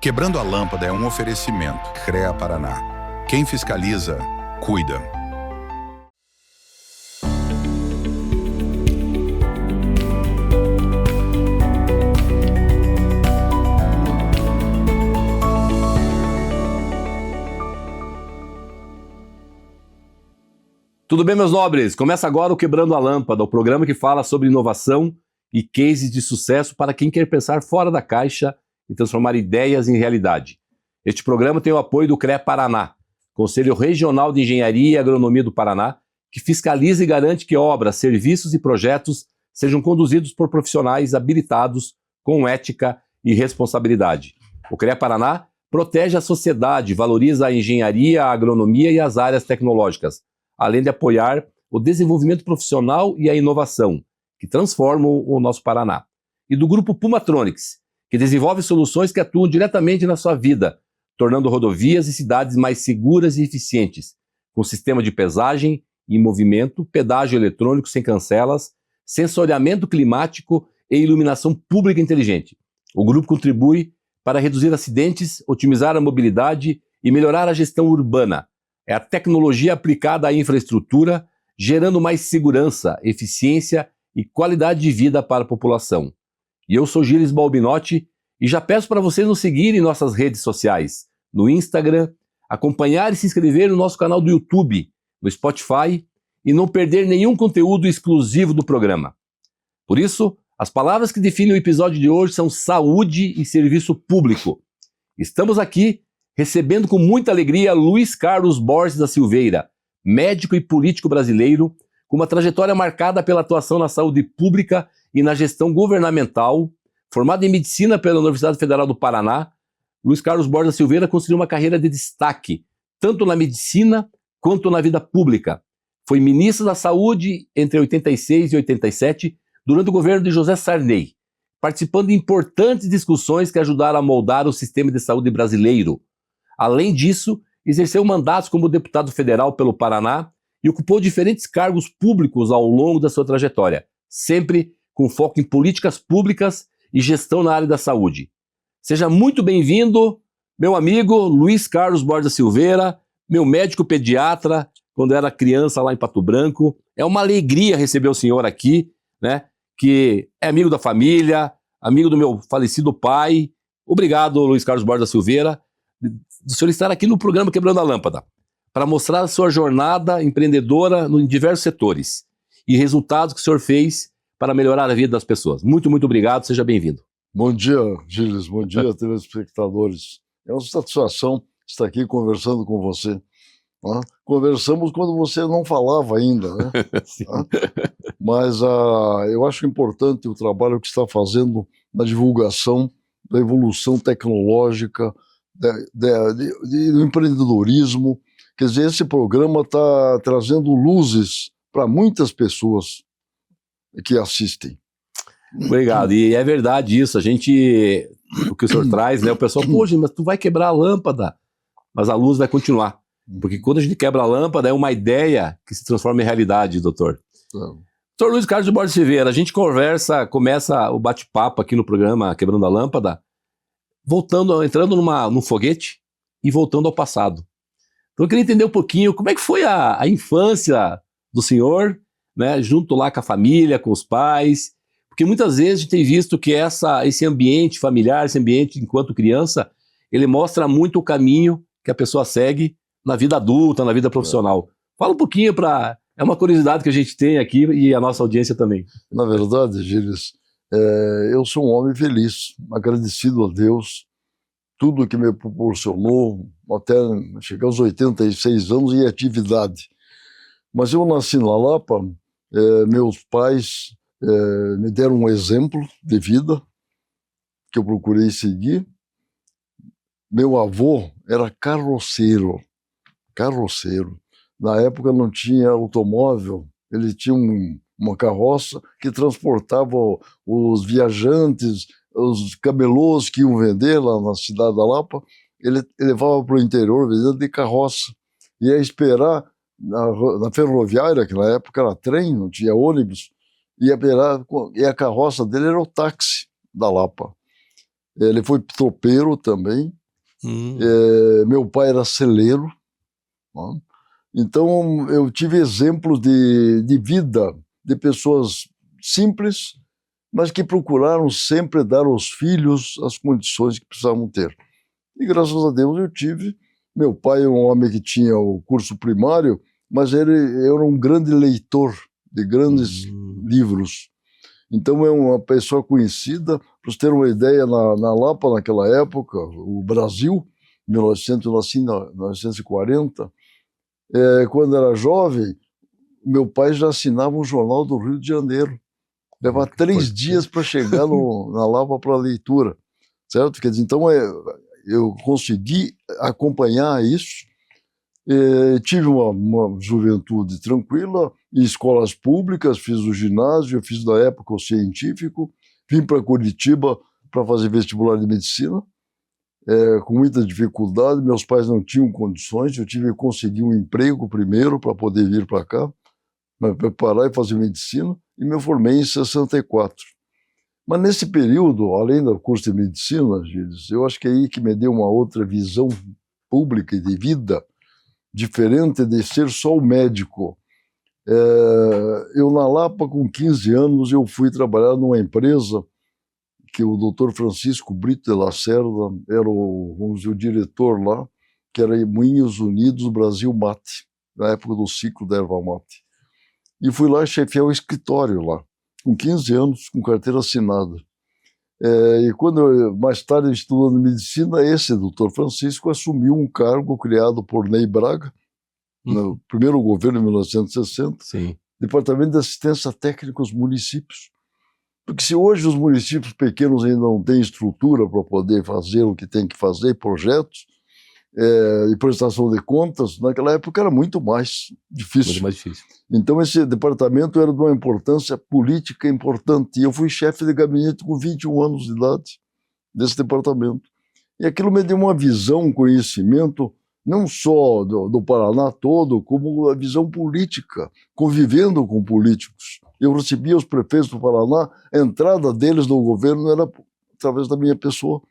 Quebrando a Lâmpada é um oferecimento. CREA Paraná. Quem fiscaliza, cuida. Tudo bem, meus nobres? Começa agora o Quebrando a Lâmpada, o programa que fala sobre inovação e cases de sucesso para quem quer pensar fora da caixa e transformar ideias em realidade. Este programa tem o apoio do CREA Paraná, Conselho Regional de Engenharia e Agronomia do Paraná, que fiscaliza e garante que obras, serviços e projetos sejam conduzidos por profissionais habilitados com ética e responsabilidade. O CREA Paraná protege a sociedade, valoriza a engenharia, a agronomia e as áreas tecnológicas, além de apoiar o desenvolvimento profissional e a inovação, que transformam o nosso Paraná. E do grupo Pumatronics, que desenvolve soluções que atuam diretamente na sua vida, tornando rodovias e cidades mais seguras e eficientes, com sistema de pesagem e movimento, pedágio eletrônico sem cancelas, sensoriamento climático e iluminação pública inteligente. O grupo contribui para reduzir acidentes, otimizar a mobilidade e melhorar a gestão urbana. É a tecnologia aplicada à infraestrutura, gerando mais segurança, eficiência e qualidade de vida para a população. E eu sou Gilles Balbinotti e já peço para vocês nos seguirem em nossas redes sociais, no Instagram, acompanhar e se inscrever no nosso canal do YouTube, no Spotify e não perder nenhum conteúdo exclusivo do programa. Por isso, as palavras que definem o episódio de hoje são saúde e serviço público. Estamos aqui recebendo com muita alegria Luiz Carlos Borges da Silveira, médico e político brasileiro, com uma trajetória marcada pela atuação na saúde pública e na gestão governamental. Formado em medicina pela Universidade Federal do Paraná, Luiz Carlos Borges da Silveira construiu uma carreira de destaque, tanto na medicina quanto na vida pública. Foi ministro da Saúde entre 86 e 87, durante o governo de José Sarney, participando de importantes discussões que ajudaram a moldar o sistema de saúde brasileiro. Além disso, exerceu mandatos como deputado federal pelo Paraná e ocupou diferentes cargos públicos ao longo da sua trajetória, sempre com foco em políticas públicas e gestão na área da saúde. Seja muito bem-vindo, meu amigo Luiz Carlos Borges da Silveira, meu médico pediatra, quando era criança lá em Pato Branco. É uma alegria receber o senhor aqui, né, que é amigo da família, amigo do meu falecido pai. Obrigado, Luiz Carlos Borges da Silveira, do senhor estar aqui no programa Quebrando a Lâmpada, para mostrar a sua jornada empreendedora em diversos setores e resultados que o senhor fez para melhorar a vida das pessoas. Muito, muito obrigado, seja bem-vindo. Bom dia, Gilles, bom dia, telespectadores. É uma satisfação estar aqui conversando com você. Né? Conversamos quando você não falava ainda, né? Mas eu acho importante o trabalho que está fazendo na divulgação da evolução tecnológica, do empreendedorismo. Quer dizer, esse programa está trazendo luzes para muitas pessoas que assistem. Obrigado, e é verdade isso, o que o senhor traz, né, o pessoal, poxa, mas tu vai quebrar a lâmpada, mas a luz vai continuar, porque quando a gente quebra a lâmpada é uma ideia que se transforma em realidade, doutor. Doutor Luiz Carlos Borges Silveira, a gente começa o bate-papo aqui no programa Quebrando a Lâmpada, entrando num foguete e voltando ao passado. Então eu queria entender um pouquinho como é que foi a infância do senhor, né, junto lá com a família, com os pais, porque muitas vezes a gente tem visto que esse ambiente familiar, esse ambiente enquanto criança, ele mostra muito o caminho que a pessoa segue na vida adulta, na vida profissional. Fala um pouquinho é uma curiosidade que a gente tem aqui e a nossa audiência também. Na verdade, Gilles, eu sou um homem feliz, agradecido a Deus, tudo que me proporcionou até chegar aos 86 anos em atividade. Mas eu nasci na Lapa, meus pais me deram um exemplo de vida que eu procurei seguir. Meu avô era carroceiro. Na época não tinha automóvel, ele tinha uma carroça que transportava os viajantes, os camelôs que iam vender lá na cidade da Lapa. Ele levava para o interior vendendo de carroça. Ia esperar na ferroviária, que na época era trem, não tinha ônibus, ia esperar, e a carroça dele era o táxi da Lapa. Ele foi tropeiro também. Meu pai era celeiro. Né? Então, eu tive exemplos de vida de pessoas simples, mas que procuraram sempre dar aos filhos as condições que precisavam ter. E graças a Deus eu tive. Meu pai é um homem que tinha o curso primário, mas ele era um grande leitor de grandes livros. Então é uma pessoa conhecida. Para você ter uma ideia, na Lapa, naquela época, o Brasil, eu nasci em 1940, quando era jovem, meu pai já assinava um jornal do Rio de Janeiro. Levava 3 dias para chegar na Lapa para a leitura, certo? Quer dizer, então eu consegui acompanhar isso. Tive uma juventude tranquila, em escolas públicas, fiz o ginásio, fiz na época o científico, vim para Curitiba para fazer vestibular de medicina, com muita dificuldade. Meus pais não tinham condições, eu tive que conseguir um emprego primeiro para poder vir para cá, me preparar e fazer medicina, e me formei em 64. Mas nesse período, além do curso de medicina, Gilles, eu acho que é aí que me deu uma outra visão pública e de vida, diferente de ser só o médico. Eu, na Lapa, com 15 anos, eu fui trabalhar numa empresa que o Dr. Francisco Brito de Lacerda era vamos dizer, o diretor lá, que era Moinhos Unidos Brasil Mate, na época do ciclo da erva mate. E fui lá chefiar o escritório lá, com 15 anos, com carteira assinada. E quando mais tarde, estudando medicina, esse Dr. Francisco assumiu um cargo criado por Ney Braga, no primeiro governo, em 1960, Sim. Departamento de Assistência Técnica aos Municípios. Porque se hoje os municípios pequenos ainda não têm estrutura para poder fazer o que tem que fazer, projetos e prestação de contas, naquela época era muito mais difícil. Muito mais difícil. Então esse departamento era de uma importância política importante. E eu fui chefe de gabinete com 21 anos de idade desse departamento. E aquilo me deu uma visão, um conhecimento, não só do Paraná todo, como a visão política, convivendo com políticos. Eu recebia os prefeitos do Paraná, a entrada deles no governo era através da minha pessoa.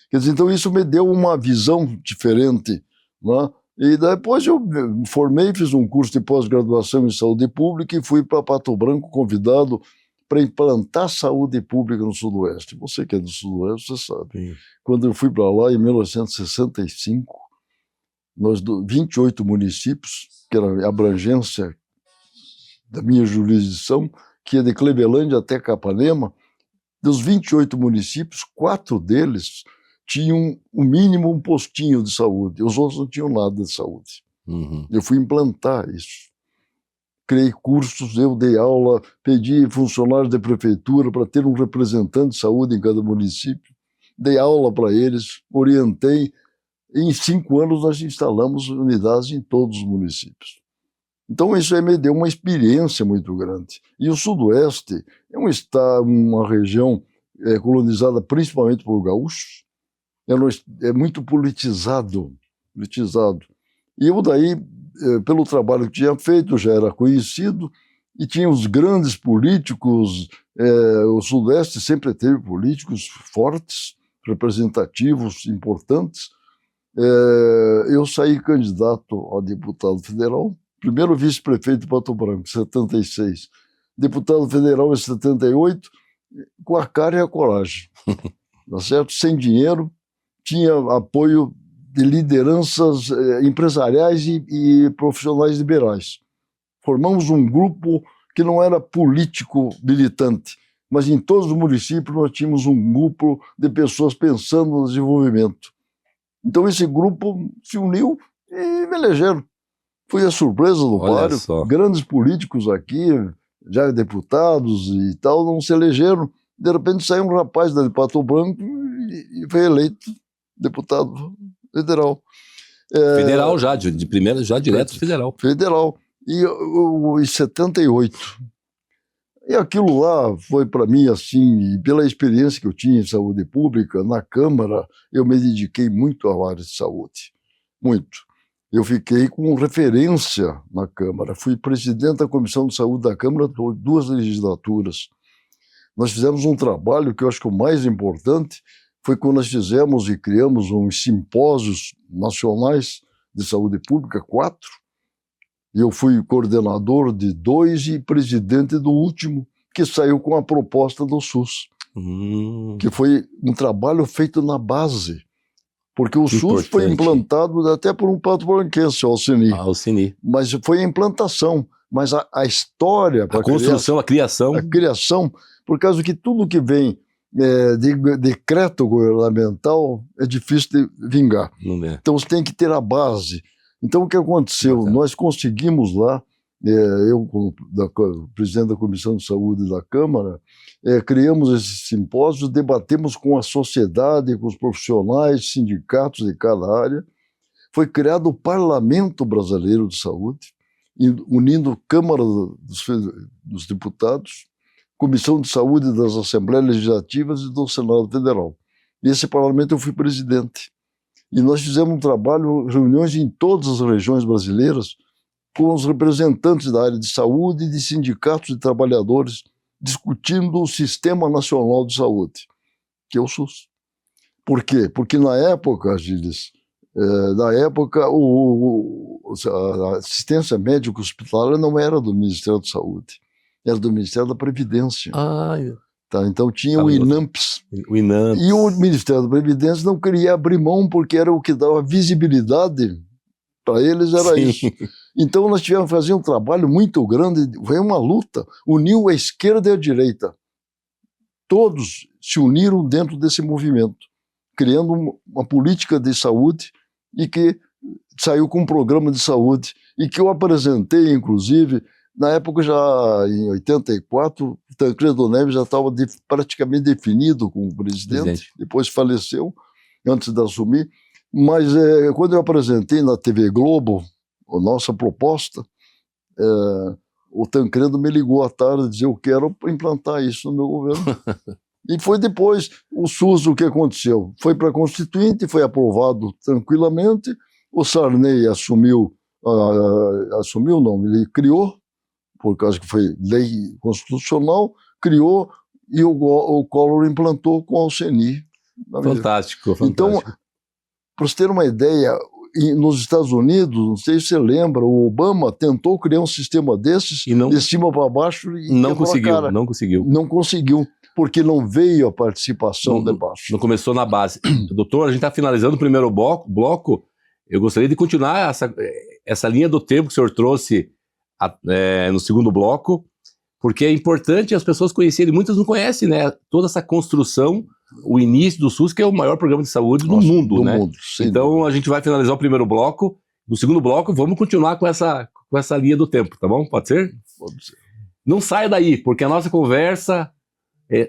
Quer dizer, então isso me deu uma visão diferente, né? E depois eu me formei, fiz um curso de pós-graduação em saúde pública e fui para Pato Branco convidado para implantar saúde pública no Sudoeste. Você que é do Sudoeste, você sabe. Sim. Quando eu fui para lá, em 1965, nós 28 municípios, que era a abrangência da minha jurisdição, que ia de Clevelândia até Capanema, dos 28 municípios, 4 deles tinham, o mínimo, um postinho de saúde. Os outros não tinham nada de saúde. Eu fui implantar isso. Criei cursos, eu dei aula, pedi funcionários da prefeitura para ter um representante de saúde em cada município. Dei aula para eles, orientei. Em 5 anos, nós instalamos unidades em todos os municípios. Então, isso aí me deu uma experiência muito grande. E o Sudoeste é um estado, uma região colonizada principalmente por gaúchos, é muito politizado. E eu daí, pelo trabalho que tinha feito, já era conhecido, e tinha os grandes políticos, o Sudeste sempre teve políticos fortes, representativos, importantes. Eu saí candidato a deputado federal, primeiro vice-prefeito de Pato Branco, em 76, deputado federal em 78, com a cara e a coragem, tá certo? Sem dinheiro, tinha apoio de lideranças empresariais e profissionais liberais. Formamos um grupo que não era político militante, mas em todos os municípios nós tínhamos um grupo de pessoas pensando no desenvolvimento. Então esse grupo se uniu e me elegeram. Foi a surpresa do páreo. Grandes políticos aqui, já deputados e tal, não se elegeram. De repente saiu um rapaz de Pato Branco e foi eleito deputado federal. Federal já, de primeira, já direto federal. Federal. E em 78. E aquilo lá foi para mim assim, pela experiência que eu tinha em saúde pública, na Câmara, eu me dediquei muito à área de saúde. Muito. Eu fiquei com referência na Câmara. Fui presidente da Comissão de Saúde da Câmara por 2 legislaturas. Nós fizemos um trabalho que eu acho que o mais importante foi quando nós fizemos e criamos uns simpósios nacionais de saúde pública, 4, e eu fui coordenador de 2 e presidente do último, que saiu com a proposta do SUS, que foi um trabalho feito na base, porque o SUS foi implantado até por um pato-branquense, o Alcini. Mas foi a implantação, mas a história... A construção, a criação. A criação, por causa que tudo que vem de decreto governamental é difícil de vingar. Então você tem que ter a base. Então o que aconteceu? Nós conseguimos lá, eu como presidente da Comissão de Saúde da Câmara, criamos esses simpósios, debatemos com a sociedade, com os profissionais, sindicatos de cada área. Foi criado o Parlamento Brasileiro de Saúde, unindo Câmara dos Deputados, Comissão de Saúde das Assembleias Legislativas e do Senado Federal. E esse parlamento eu fui presidente. E nós fizemos um trabalho, reuniões em todas as regiões brasileiras, com os representantes da área de saúde e de sindicatos de trabalhadores, discutindo o Sistema Nacional de Saúde, que é o SUS. Por quê? Porque na época, Gilles, a assistência médica hospitalar não era do Ministério da Saúde, era do Ministério da Previdência. Tá, então tinha o INAMPS. E o Ministério da Previdência não queria abrir mão porque era o que dava visibilidade para eles, era isso. Então nós tivemos que fazer um trabalho muito grande, foi uma luta, uniu a esquerda e a direita. Todos se uniram dentro desse movimento, criando uma política de saúde e que saiu com um programa de saúde e que eu apresentei, inclusive, na época já em 84, Tancredo Neves já estava praticamente definido como presidente, depois faleceu, antes de assumir, mas quando eu apresentei na TV Globo a nossa proposta, o Tancredo me ligou à tarde e disse: eu quero implantar isso no meu governo. E foi depois, o SUS, o que aconteceu? Foi para a Constituinte, foi aprovado tranquilamente, o Sarney assumiu não, ele criou, por causa que foi lei constitucional, criou e o Collor implantou com o Alcini. Fantástico. Então, para você ter uma ideia, nos Estados Unidos, não sei se você lembra, o Obama tentou criar um sistema desses, de cima para baixo, e não conseguiu, porque não veio a participação de baixo. Não começou na base. Doutor, a gente está finalizando o primeiro bloco, eu gostaria de continuar essa linha do tempo que o senhor trouxe no segundo bloco, porque é importante as pessoas conhecerem, muitas não conhecem, né, toda essa construção, o início do SUS, que é o maior programa de saúde do mundo, né? Então a gente vai finalizar o primeiro bloco, no segundo bloco vamos continuar com essa linha do tempo, tá bom? Pode ser? Pode ser. Não saia daí, porque a nossa conversa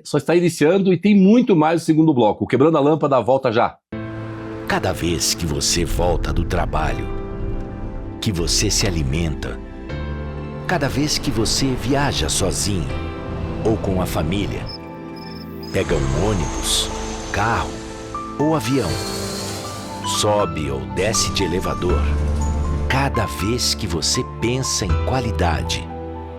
só está iniciando e tem muito mais no segundo bloco. O Quebrando a Lâmpada volta já. Cada vez que você volta do trabalho, que você se alimenta, cada vez que você viaja sozinho ou com a família, pega um ônibus, carro ou avião, sobe ou desce de elevador, cada vez que você pensa em qualidade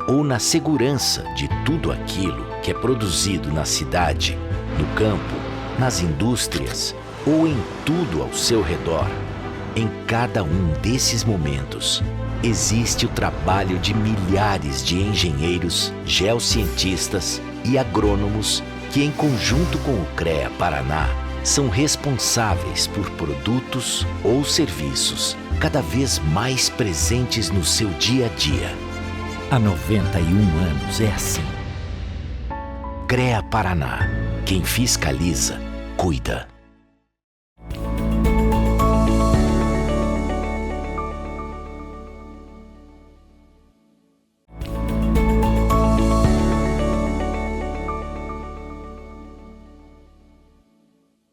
ou na segurança de tudo aquilo que é produzido na cidade, no campo, nas indústrias ou em tudo ao seu redor, em cada um desses momentos, existe o trabalho de milhares de engenheiros, geocientistas e agrônomos que, em conjunto com o CREA Paraná, são responsáveis por produtos ou serviços cada vez mais presentes no seu dia a dia. Há 91 anos é assim. CREA Paraná. Quem fiscaliza, cuida.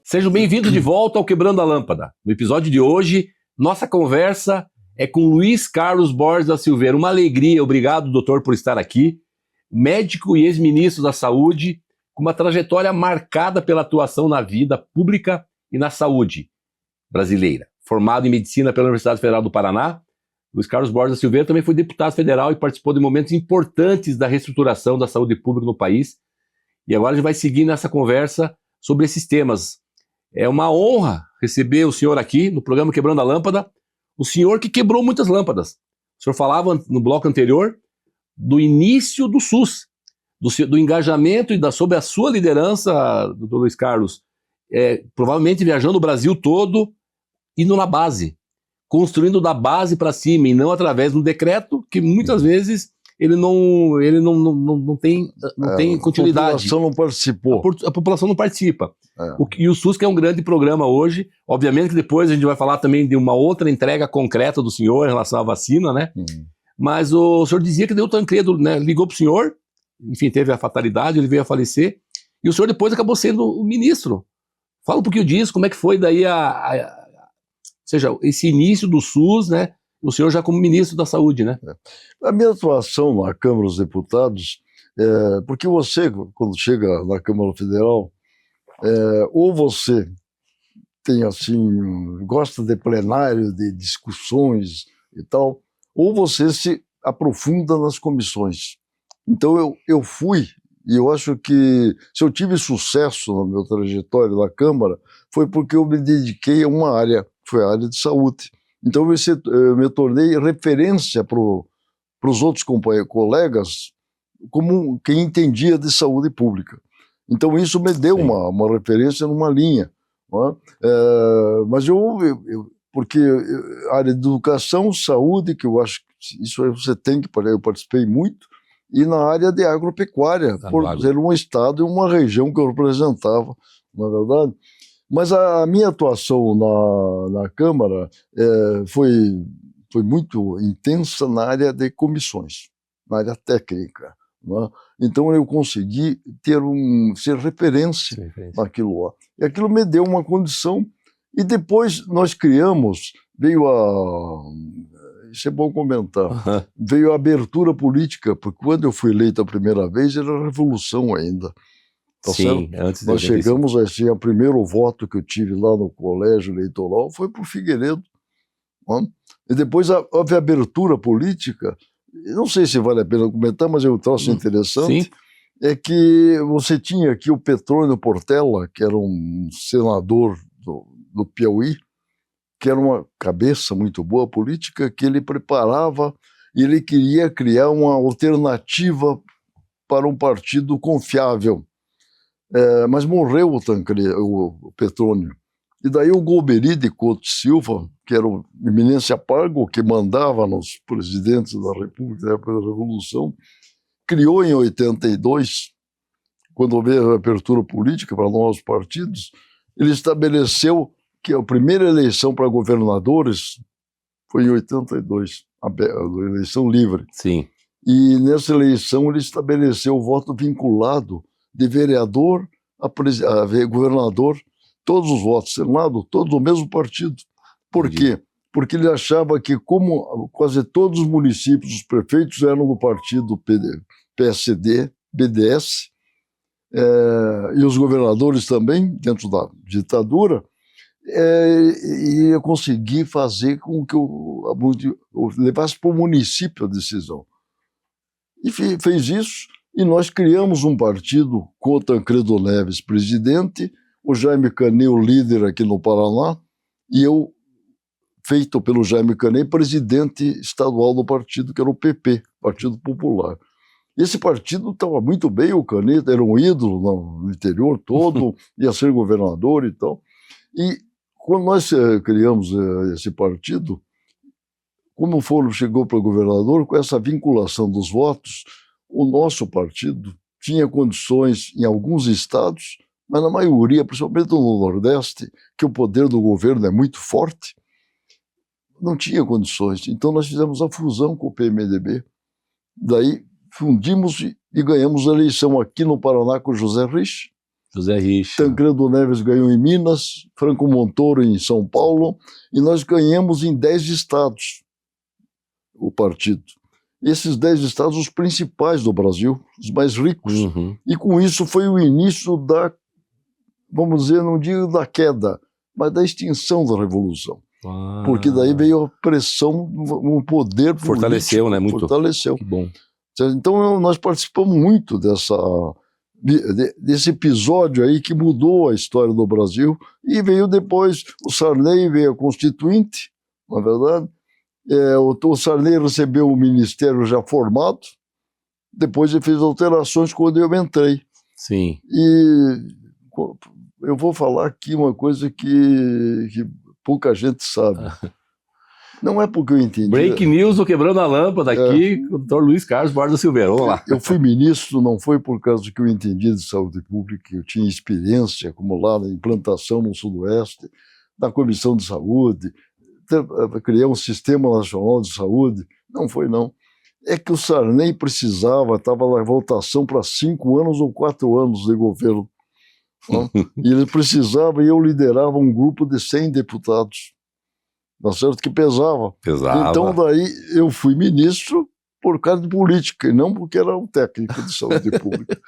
Sejam bem-vindos de volta ao Quebrando a Lâmpada. No episódio de hoje, nossa conversa é com Luiz Carlos Borges da Silveira. Uma alegria, obrigado, doutor, por estar aqui. Médico e ex-ministro da Saúde, com uma trajetória marcada pela atuação na vida pública e na saúde brasileira. Formado em medicina pela Universidade Federal do Paraná, Luiz Carlos Borges da Silveira também foi deputado federal e participou de momentos importantes da reestruturação da saúde pública no país. E agora a gente vai seguir nessa conversa sobre esses temas. É uma honra receber o senhor aqui no programa Quebrando a Lâmpada, o senhor que quebrou muitas lâmpadas. O senhor falava no bloco anterior do início do SUS, do engajamento e sob a sua liderança, doutor Luiz Carlos, provavelmente viajando o Brasil todo, indo na base, construindo da base para cima e não através de um decreto que muitas vezes ele não tem continuidade. A população não participou. A população não participa. É. E o SUS, que é um grande programa hoje, obviamente que depois a gente vai falar também de uma outra entrega concreta do senhor em relação à vacina, né? Mas o senhor dizia que deu o Tancredo, né, ligou para o senhor, enfim, teve a fatalidade, ele veio a falecer, e o senhor depois acabou sendo o ministro. Fala um pouquinho disso, como é que foi daí ou seja, esse início do SUS, né? O senhor já como ministro da Saúde, né? A minha atuação na Câmara dos Deputados, porque você, quando chega na Câmara Federal, ou você tem assim, gosta de plenário, de discussões e tal, ou você se aprofunda nas comissões. Então eu fui, e eu acho que se eu tive sucesso na minha trajetória na Câmara, foi porque eu me dediquei a uma área, que foi a área de saúde. Então eu me tornei referência para os outros colegas como quem entendia de saúde pública. Então isso me deu uma referência numa linha. Não é? Mas porque a área de educação, saúde, que eu acho que isso aí você tem que, eu participei muito, e na área de agropecuária, por ser um estado e uma região que eu representava, na verdade. Mas a minha atuação na Câmara foi muito intensa na área de comissões, na área técnica. Né? Então eu consegui ser referência naquilo lá. E aquilo me deu uma condição. E depois nós criamos, isso é bom comentar, veio a abertura política, porque quando eu fui eleito a primeira vez era revolução ainda. Tá Sim, certo? antes Nós chegamos assim, o primeiro voto que eu tive lá no colégio eleitoral foi para o Figueiredo. Né? E depois houve a abertura política, não sei se vale a pena comentar, mas é um troço interessante, é que você tinha aqui o Petrônio Portela, que era um senador do Piauí, que era uma cabeça muito boa política, que ele preparava e ele queria criar uma alternativa para um partido confiável. Mas morreu o Petrônio. E daí o Golbery de Couto Silva, que era o eminência Pargo, que mandava nos presidentes da República na época da Revolução, criou em 82, quando houve a abertura política para novos partidos, ele estabeleceu que a primeira eleição para governadores foi em 82, a eleição livre. Sim. E nessa eleição ele estabeleceu o voto vinculado de vereador a governador, todos os votos, Senado, todos do mesmo partido. Por quê? Porque ele achava que, como quase todos os municípios, os prefeitos eram do partido PSD, BDS, e os governadores também, dentro da ditadura, ia conseguir fazer com que eu levasse para o município a decisão. E fez isso. E nós criamos um partido com o Tancredo Neves presidente, o Jaime Canet, o líder aqui no Paraná, e eu, feito pelo Jaime Canet, presidente estadual do partido, que era o PP, Partido Popular. Esse partido estava muito bem, o Canet era um ídolo no interior todo, ia ser governador e tal. E quando nós criamos esse partido, como chegou para governador, com essa vinculação dos votos, o nosso partido tinha condições em alguns estados, mas na maioria, principalmente no Nordeste, que o poder do governo é muito forte, não tinha condições. Então nós fizemos a fusão com o PMDB. Daí fundimos e ganhamos a eleição aqui no Paraná com o José Rich. Tancredo Neves ganhou em Minas, Franco Montoro em São Paulo, e nós ganhamos em 10 estados o partido. Esses 10 estados, os principais do Brasil, os mais ricos. E com isso foi o início da, vamos dizer, não digo da queda, mas da extinção da Revolução. Porque daí veio a pressão, o poder político. Fortaleceu, né? Muito. Fortaleceu. Que bom. Então nós participamos muito desse episódio aí que mudou a história do Brasil, e veio depois o Sarney, veio a Constituinte, na verdade. O Sarney recebeu o ministério já formado, depois ele fez alterações quando eu entrei. Sim. E eu vou falar aqui uma coisa que pouca gente sabe. Não é porque eu entendi. Break news do Quebrando a Lâmpada aqui, com o Dr. Luiz Carlos Borda Silveira. Vamos lá. Eu fui ministro, não foi por causa que eu entendi de saúde pública, eu tinha experiência acumulada em implantação no Sudoeste, na Comissão de Saúde, criei um Sistema Nacional de Saúde. Não foi, não. É que o Sarney precisava, estava na votação para 5 anos ou 4 anos de governo. E ele precisava, e eu liderava um grupo de 100 deputados. Tá certo? Que pesava. Então, daí, eu fui ministro por causa de política, e não porque era um técnico de saúde pública.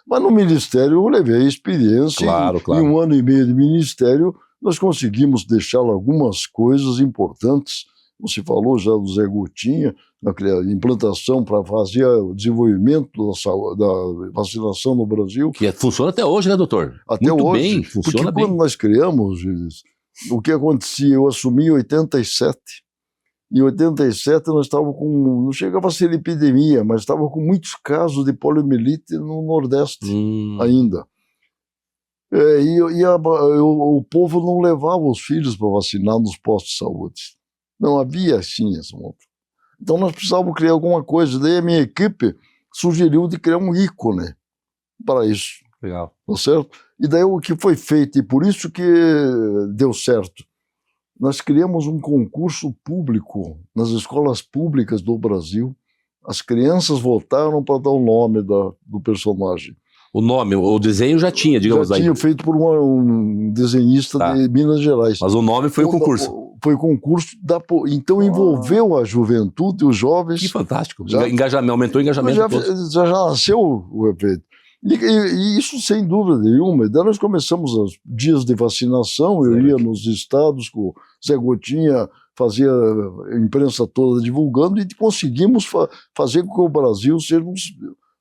Mas no ministério eu levei experiência. Claro. Em 1 ano e meio de ministério, nós conseguimos deixar algumas coisas importantes. Você falou já do Zé Gotinha, na implantação para fazer o desenvolvimento da vacinação no Brasil. Que funciona até hoje, né, doutor? Até Muito hoje. Bem, funciona porque bem. Quando nós criamos, o que acontecia? Eu assumi em 87. Em 87 nós estávamos com, não chegava a ser epidemia, mas estava com muitos casos de poliomielite no Nordeste ainda. O povo não levava os filhos para vacinar nos postos de saúde. Não havia assim essa monta. Então nós precisávamos criar alguma coisa. Daí a minha equipe sugeriu de criar um ícone para isso. Legal. Tá certo? E daí o que foi feito, e por isso que deu certo, nós criamos um concurso público nas escolas públicas do Brasil. As crianças votaram para dar o nome do personagem. O nome, o desenho já tinha, digamos aí. Já tinha feito por um desenhista de Minas Gerais. Mas o nome foi o concurso. Foi o concurso, então envolveu a juventude, os jovens. Que fantástico. Aumentou o engajamento. Já nasceu o efeito. E isso sem dúvida nenhuma. Daí nós começamos os dias de vacinação, eu ia nos estados com o Zé Gotinha, fazia a imprensa toda divulgando, e conseguimos fazer com que o Brasil seja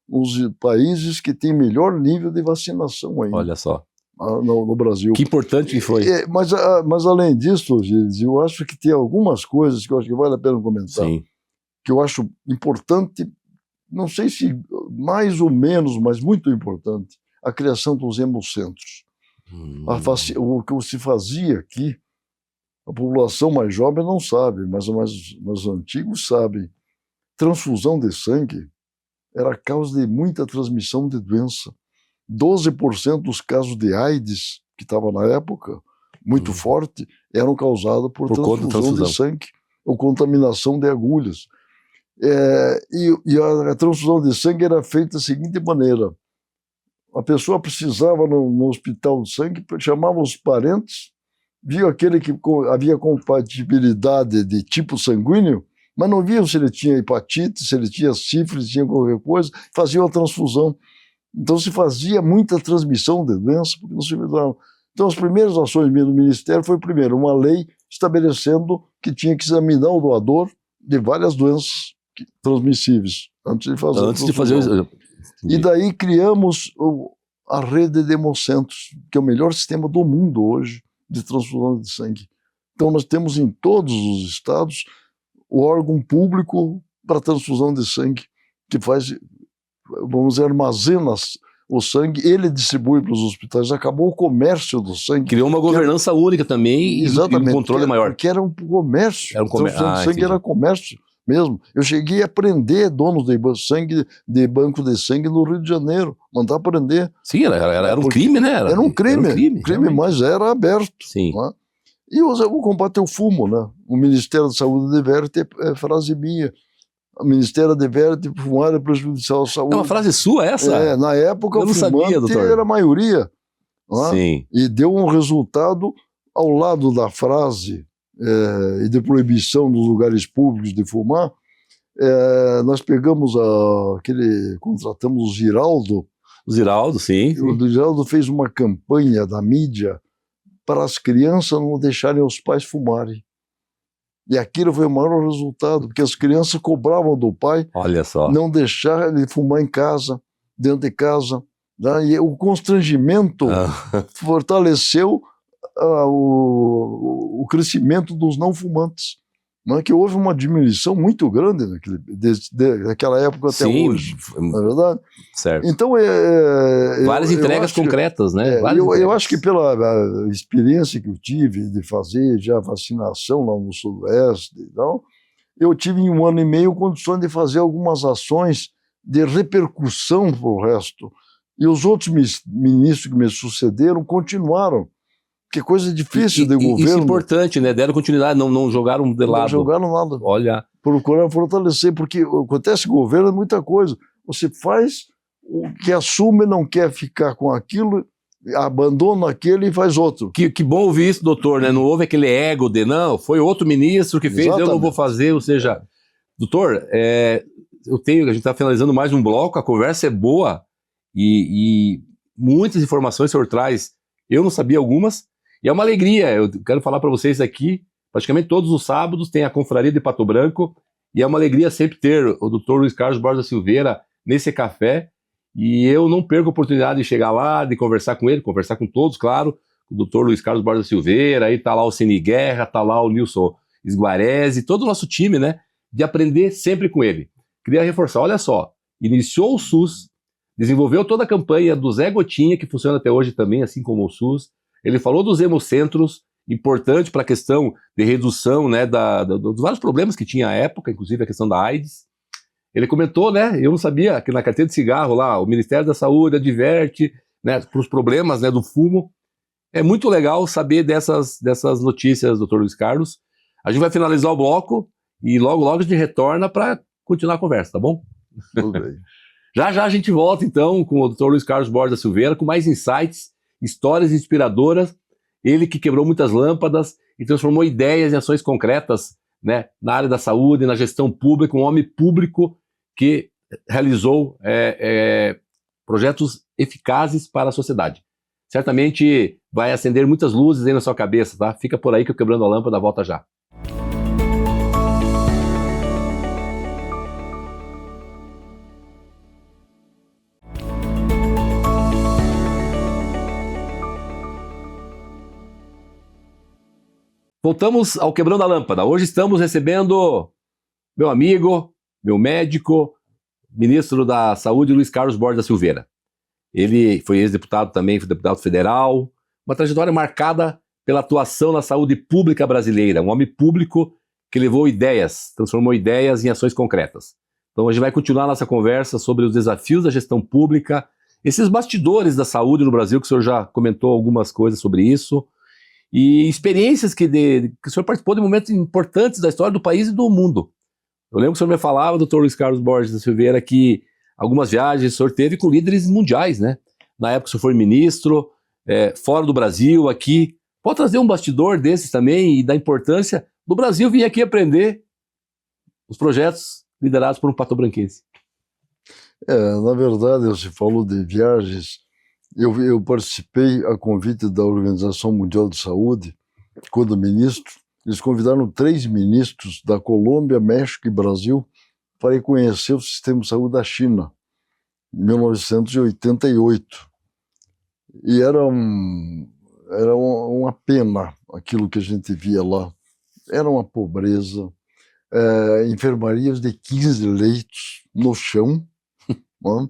os países que têm melhor nível de vacinação ainda. Olha só. No Brasil. Que importante que foi. Mas além disso, Gilles, eu acho que tem algumas coisas que eu acho que vale a pena comentar. Sim. Que eu acho importante, não sei se mais ou menos, mas muito importante, a criação dos hemocentros. O que se fazia aqui, a população mais jovem não sabe, mas os antigos sabem. Transfusão de sangue era causa de muita transmissão de doença. 12% dos casos de AIDS, que estava na época, muito forte, eram causados por transfusão de sangue ou contaminação de agulhas. E a transfusão de sangue era feita da seguinte maneira: a pessoa precisava no hospital de sangue, chamava os parentes, via aquele que havia compatibilidade de tipo sanguíneo, mas não viam se ele tinha hepatite, se ele tinha sífilis, se tinha qualquer coisa, faziam a transfusão. Então se fazia muita transmissão de doença, porque não se evitava. Então as primeiras ações do Ministério foi, primeiro, uma lei estabelecendo que tinha que examinar o doador de várias doenças transmissíveis, antes de fazer isso. E daí criamos a rede de hemocentros, que é o melhor sistema do mundo hoje de transfusão de sangue. Então nós temos em todos os estados o órgão público para transfusão de sangue, que faz, vamos dizer, armazena o sangue, ele distribui para os hospitais. Acabou o comércio do sangue. Criou uma governança única também, e um controle maior. Porque era um comércio. Era um comércio. Transfusão de sangue era comércio mesmo. Eu cheguei a prender donos de banco de sangue no Rio de Janeiro, mandar prender. Sim, era um crime, né? Era um crime, mas era aberto. Sim. Né? E o combate ao fumo, né? O Ministério da Saúde deverte é frase minha. O Ministério deverte fumar é prejudicial à saúde. É uma frase sua essa? Na época o fumante era a maioria. Né? Sim. E deu um resultado ao lado da frase e de proibição dos lugares públicos de fumar. Nós pegamos contratamos o Giraldo. O Giraldo, sim. O Giraldo fez uma campanha da mídia para as crianças não deixarem os pais fumarem. E aquilo foi o maior resultado, porque as crianças cobravam do pai, olha só, não deixar ele fumar em casa, dentro de casa. Né? E o constrangimento fortaleceu o crescimento dos não fumantes. Né? Que houve uma diminuição muito grande daquela época até hoje. Não é verdade? Certo. Então, várias entregas concretas, né? Eu acho que pela experiência que eu tive de fazer já vacinação lá no Sudoeste e tal, eu tive em 1 ano e meio condições de fazer algumas ações de repercussão para o resto. E os outros ministros que me sucederam continuaram. Que coisa difícil de governo. Isso é importante, né? Deram continuidade, não jogaram de lado. Não jogaram nada. Olha. Procuraram fortalecer, porque acontece com o governo é muita coisa. Você faz o que assume, não quer ficar com aquilo, abandona aquele e faz outro. Que bom ouvir isso, doutor, né? Não houve aquele ego de, não, foi outro ministro que fez, Exatamente. Eu não vou fazer, ou seja... Doutor, a gente está finalizando mais um bloco, a conversa é boa e muitas informações o senhor traz. Eu não sabia algumas, e é uma alegria. Eu quero falar para vocês aqui, praticamente todos os sábados tem a Confraria de Pato Branco, e é uma alegria sempre ter o doutor Luiz Carlos Borges da Silveira nesse café, e eu não perco a oportunidade de chegar lá, de conversar com ele, conversar com todos, claro, o doutor Luiz Carlos Borges da Silveira, aí tá lá o Ceni Guerra, tá lá o Nilson Esguarese, todo o nosso time, né, de aprender sempre com ele. Queria reforçar, olha só, iniciou o SUS, desenvolveu toda a campanha do Zé Gotinha, que funciona até hoje também, assim como o SUS. Ele falou dos hemocentros, importante para a questão de redução, né, dos vários problemas que tinha à época, inclusive a questão da AIDS. Ele comentou, né, eu não sabia, que na carteira de cigarro lá, o Ministério da Saúde adverte, né, para os problemas, né, do fumo. É muito legal saber dessas notícias, doutor Luiz Carlos. A gente vai finalizar o bloco e logo a gente retorna para continuar a conversa, tá bom? Tudo bem. Já a gente volta, então, com o Dr. Luiz Carlos Borges da Silveira, com mais insights, histórias inspiradoras. Ele que quebrou muitas lâmpadas e transformou ideias em ações concretas, né, na área da saúde, na gestão pública, um homem público que realizou projetos eficazes para a sociedade. Certamente vai acender muitas luzes aí na sua cabeça, tá? Fica por aí que o Quebrando a Lâmpada volta já. Voltamos ao Quebrando a Lâmpada. Hoje estamos recebendo meu amigo, meu médico, ministro da Saúde, Luiz Carlos Borges da Silveira. Ele foi ex-deputado também, foi deputado federal, uma trajetória marcada pela atuação na saúde pública brasileira, um homem público que levou ideias, transformou ideias em ações concretas. Então a gente vai continuar nossa conversa sobre os desafios da gestão pública, esses bastidores da saúde no Brasil, que o senhor já comentou algumas coisas sobre isso, e experiências que o senhor participou de momentos importantes da história do país e do mundo. Eu lembro que o senhor me falava, doutor Luiz Carlos Borges da Silveira, que algumas viagens o senhor teve com líderes mundiais, né? Na época o senhor foi ministro, fora do Brasil, aqui. Pode trazer um bastidor desses também e da importância do Brasil vir aqui aprender os projetos liderados por um patobranquense. Na verdade, você falou de viagens. Eu participei a convite da Organização Mundial de Saúde, quando ministro. Eles convidaram 3 ministros da Colômbia, México e Brasil para ir conhecer o sistema de saúde da China, em 1988. E era uma pena aquilo que a gente via lá. Era uma pobreza, enfermarias de 15 leitos no chão, né?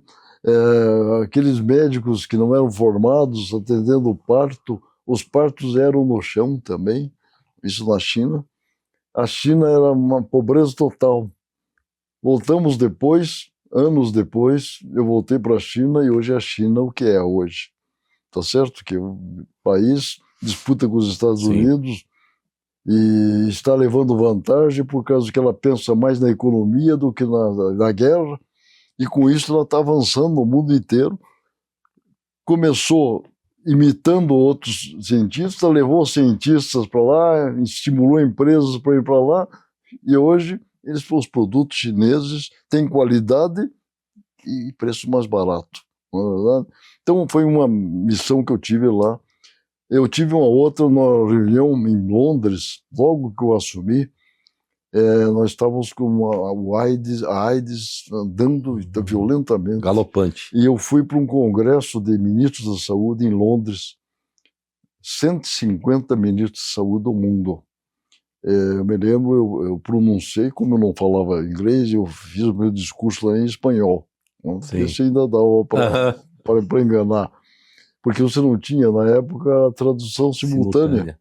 Aqueles médicos que não eram formados atendendo o parto, os partos eram no chão também, isso na China. A China era uma pobreza total. Voltamos depois, anos depois, eu voltei para a China e hoje a China o que é hoje. Tá certo que o país disputa com os Estados Sim. Unidos e está levando vantagem por causa que ela pensa mais na economia do que na guerra. E com isso ela está avançando no mundo inteiro. Começou imitando outros cientistas, levou cientistas para lá, estimulou empresas para ir para lá, e hoje os produtos chineses têm qualidade e preço mais barato, não é verdade? Então foi uma missão que eu tive lá. Eu tive uma outra numa reunião em Londres, logo que eu assumi, nós estávamos com a AIDS andando violentamente. Galopante. E eu fui para um congresso de ministros da saúde em Londres, 150 ministros de saúde do mundo. Eu me lembro, eu pronunciei, como eu não falava inglês, eu fiz o meu discurso lá em espanhol. Esse ainda dava para enganar, porque você não tinha, na época, a tradução simultânea.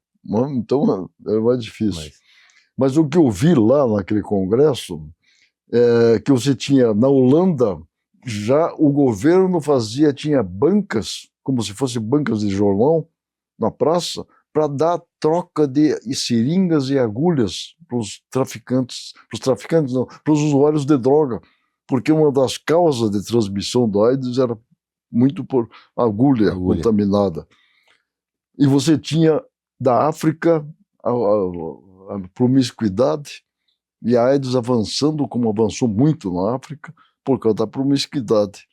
Então, era mais difícil. Mas o que eu vi lá naquele congresso é que você tinha, na Holanda, já o governo tinha bancas, como se fossem bancas de jornal, na praça, para dar troca de seringas e agulhas para os traficantes, não, para os usuários de droga, porque uma das causas de transmissão do AIDS era muito por agulha. Contaminada. E você tinha da África a promiscuidade, e a AIDS avançando como avançou muito na África por causa da promiscuidade.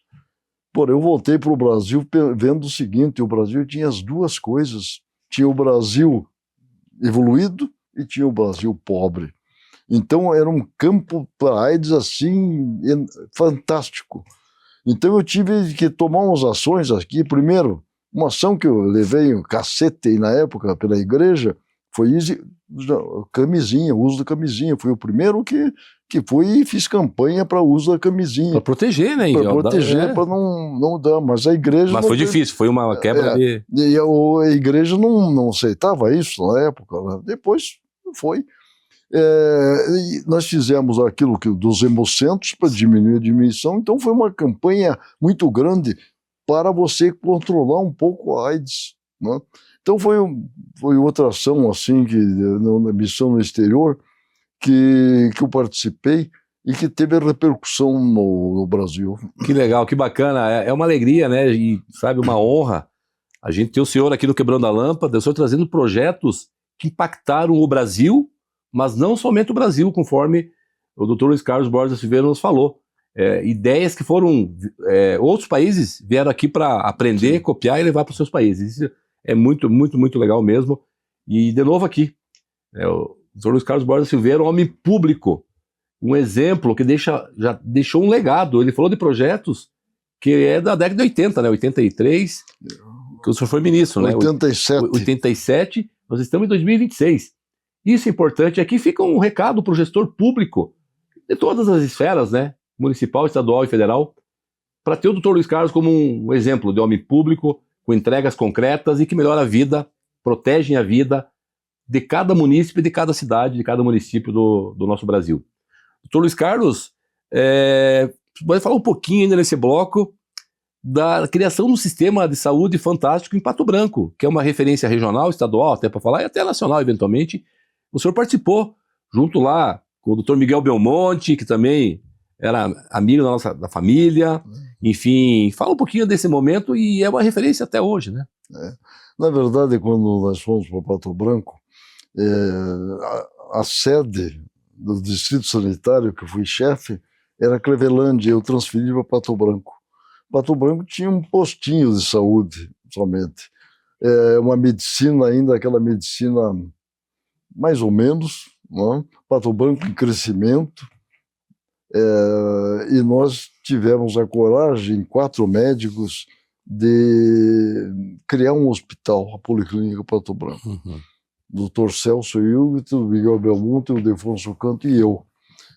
Porém, eu voltei para o Brasil vendo o seguinte: o Brasil tinha as duas coisas. Tinha o Brasil evoluído e tinha o Brasil pobre. Então, era um campo para AIDS assim, fantástico. Então, eu tive que tomar umas ações aqui. Primeiro, uma ação que eu levei um cacete na época pela igreja foi camisinha, o uso da camisinha. Fui o primeiro que fui e fiz campanha para o uso da camisinha. Para proteger, né? Para proteger, para não dar. Mas a igreja... Mas foi difícil, foi uma quebra de... E a igreja não aceitava isso na época. Né? Depois foi. E nós fizemos aquilo dos hemocentros para diminuir a diminuição. Então foi uma campanha muito grande para você controlar um pouco a AIDS. Né? Então foi outra ação assim, na missão no exterior, que eu participei e que teve repercussão no Brasil. Que legal, que bacana. É uma alegria, né? E, sabe, uma honra a gente ter o senhor aqui no Quebrando a Lâmpada, o senhor trazendo projetos que impactaram o Brasil, mas não somente o Brasil, conforme o Dr. Luiz Carlos Borges Silveira nos falou. Ideias que foram... outros países vieram aqui para aprender, copiar e levar para os seus países. Isso é muito, muito, muito legal mesmo. E, de novo aqui, o Dr. Luiz Carlos Borges Silveira, um homem público, um exemplo que já deixou um legado. Ele falou de projetos que é da década de 80, né? 83, que o senhor foi ministro, 87. Né? 87, nós estamos em 2026. Isso é importante. Aqui fica um recado para o gestor público de todas as esferas, né? Municipal, estadual e federal, para ter o Dr. Luiz Carlos como um exemplo de homem público, com entregas concretas e que melhora a vida, protegem a vida de cada munícipe, de cada cidade, de cada município do nosso Brasil. Dr. Luiz Carlos, pode falar um pouquinho ainda nesse bloco da criação de um sistema de saúde fantástico em Pato Branco, que é uma referência regional, estadual, até para falar, e até nacional, eventualmente. O senhor participou, junto lá com o Dr. Miguel Belmonte, que também era amigo da família. Enfim, fala um pouquinho desse momento e é uma referência até hoje, né? Na verdade, quando nós fomos para Pato Branco, a sede do distrito sanitário, que eu fui chefe, era Clevelândia, eu transferi para Pato Branco. Pato Branco tinha um postinho de saúde, somente. Uma medicina ainda, aquela medicina mais ou menos, né? Pato Branco em crescimento. E nós tivemos a coragem, 4 médicos, de criar um hospital, a Policlínica Pato Branco. Dr. Celso Hilbert, o Miguel Belmonte, o Defonso Canto e eu.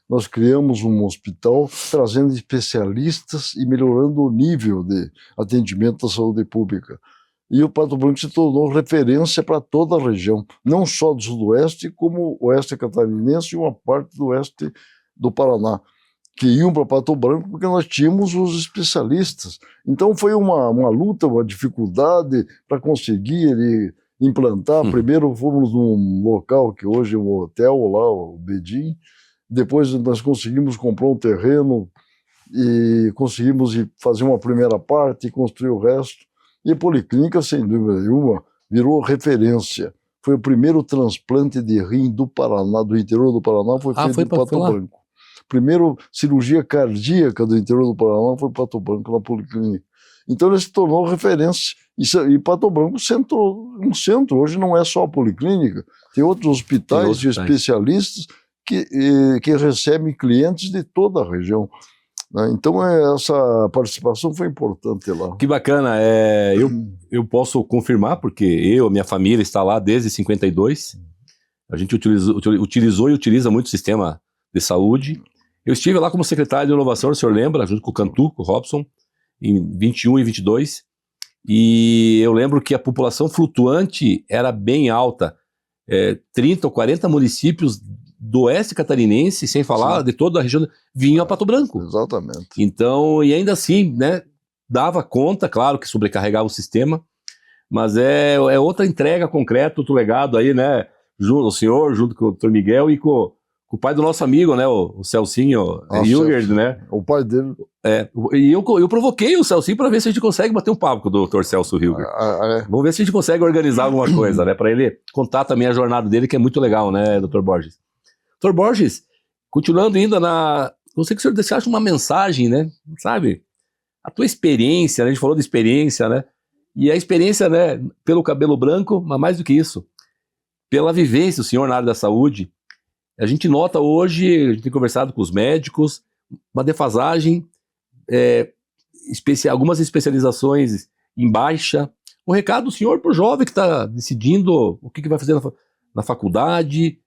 Nós criamos um hospital trazendo especialistas e melhorando o nível de atendimento da saúde pública. E o Pato Branco se tornou referência para toda a região, não só do Sudoeste, como o Oeste Catarinense e uma parte do Oeste do Paraná, que iam para Pato Branco porque nós tínhamos os especialistas. Então foi uma luta, uma dificuldade para conseguir implantar. Primeiro fomos num local que hoje é um hotel lá, o Bedim. Depois nós conseguimos comprar um terreno e conseguimos fazer uma primeira parte e construir o resto. E a Policlínica, sem dúvida nenhuma, virou referência. Foi o primeiro transplante de rim do Paraná, do interior do Paraná, foi feito em Pato Branco. Primeiro cirurgia cardíaca do interior do Paraná foi Pato Branco, na Policlínica. Então ele se tornou referência. E Pato Branco um centro. Hoje não é só a Policlínica, tem outros hospitais e especialistas que recebe clientes de toda a região. Né? Então, essa participação foi importante lá. Que bacana. Eu posso confirmar, porque a minha família está lá desde 52. A gente utilizou e utiliza muito o sistema de saúde. Eu estive lá como secretário de inovação, o senhor lembra, junto com o Cantu, com o Robson, em 21 e 22. E eu lembro que a população flutuante era bem alta. 30 ou 40 municípios do oeste catarinense, sem falar de toda a região, vinham a Pato Branco. Exatamente. Então, e ainda assim, né, dava conta, claro que sobrecarregava o sistema, mas é outra entrega concreta, outro legado aí, né, o senhor, junto com o Dr. Miguel e com o pai do nosso amigo, né, o Celcinho Hilgerd, né? O pai dele. E eu provoquei o Celcinho para ver se a gente consegue bater um papo com o Dr. Celso Hilgerd. Vamos ver se a gente consegue organizar alguma coisa, né, para ele contar também a jornada dele, que é muito legal, né, Dr. Borges? Dr. Borges, continuando ainda não sei que o senhor deixasse uma mensagem, né, sabe? A tua experiência, né, a gente falou de experiência, né? E a experiência, né, pelo cabelo branco, mas mais do que isso, pela vivência do senhor na área da saúde. A gente nota hoje, a gente tem conversado com os médicos, uma defasagem, algumas especializações em baixa. Um recado do senhor para o jovem que está decidindo o que vai fazer na faculdade.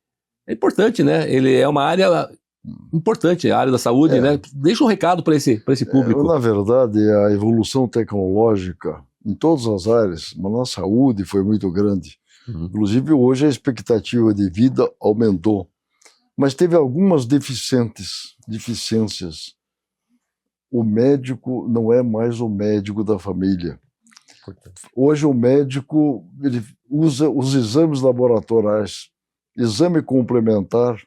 É importante, né? Ele é uma área importante, a área da saúde, né? Deixa um recado para esse público. Na verdade, a evolução tecnológica em todas as áreas, mas na saúde foi muito grande. Inclusive, hoje a expectativa de vida aumentou. Mas teve algumas deficiências. O médico não é mais o médico da família. Hoje o médico ele usa os exames laboratoriais. Exame complementar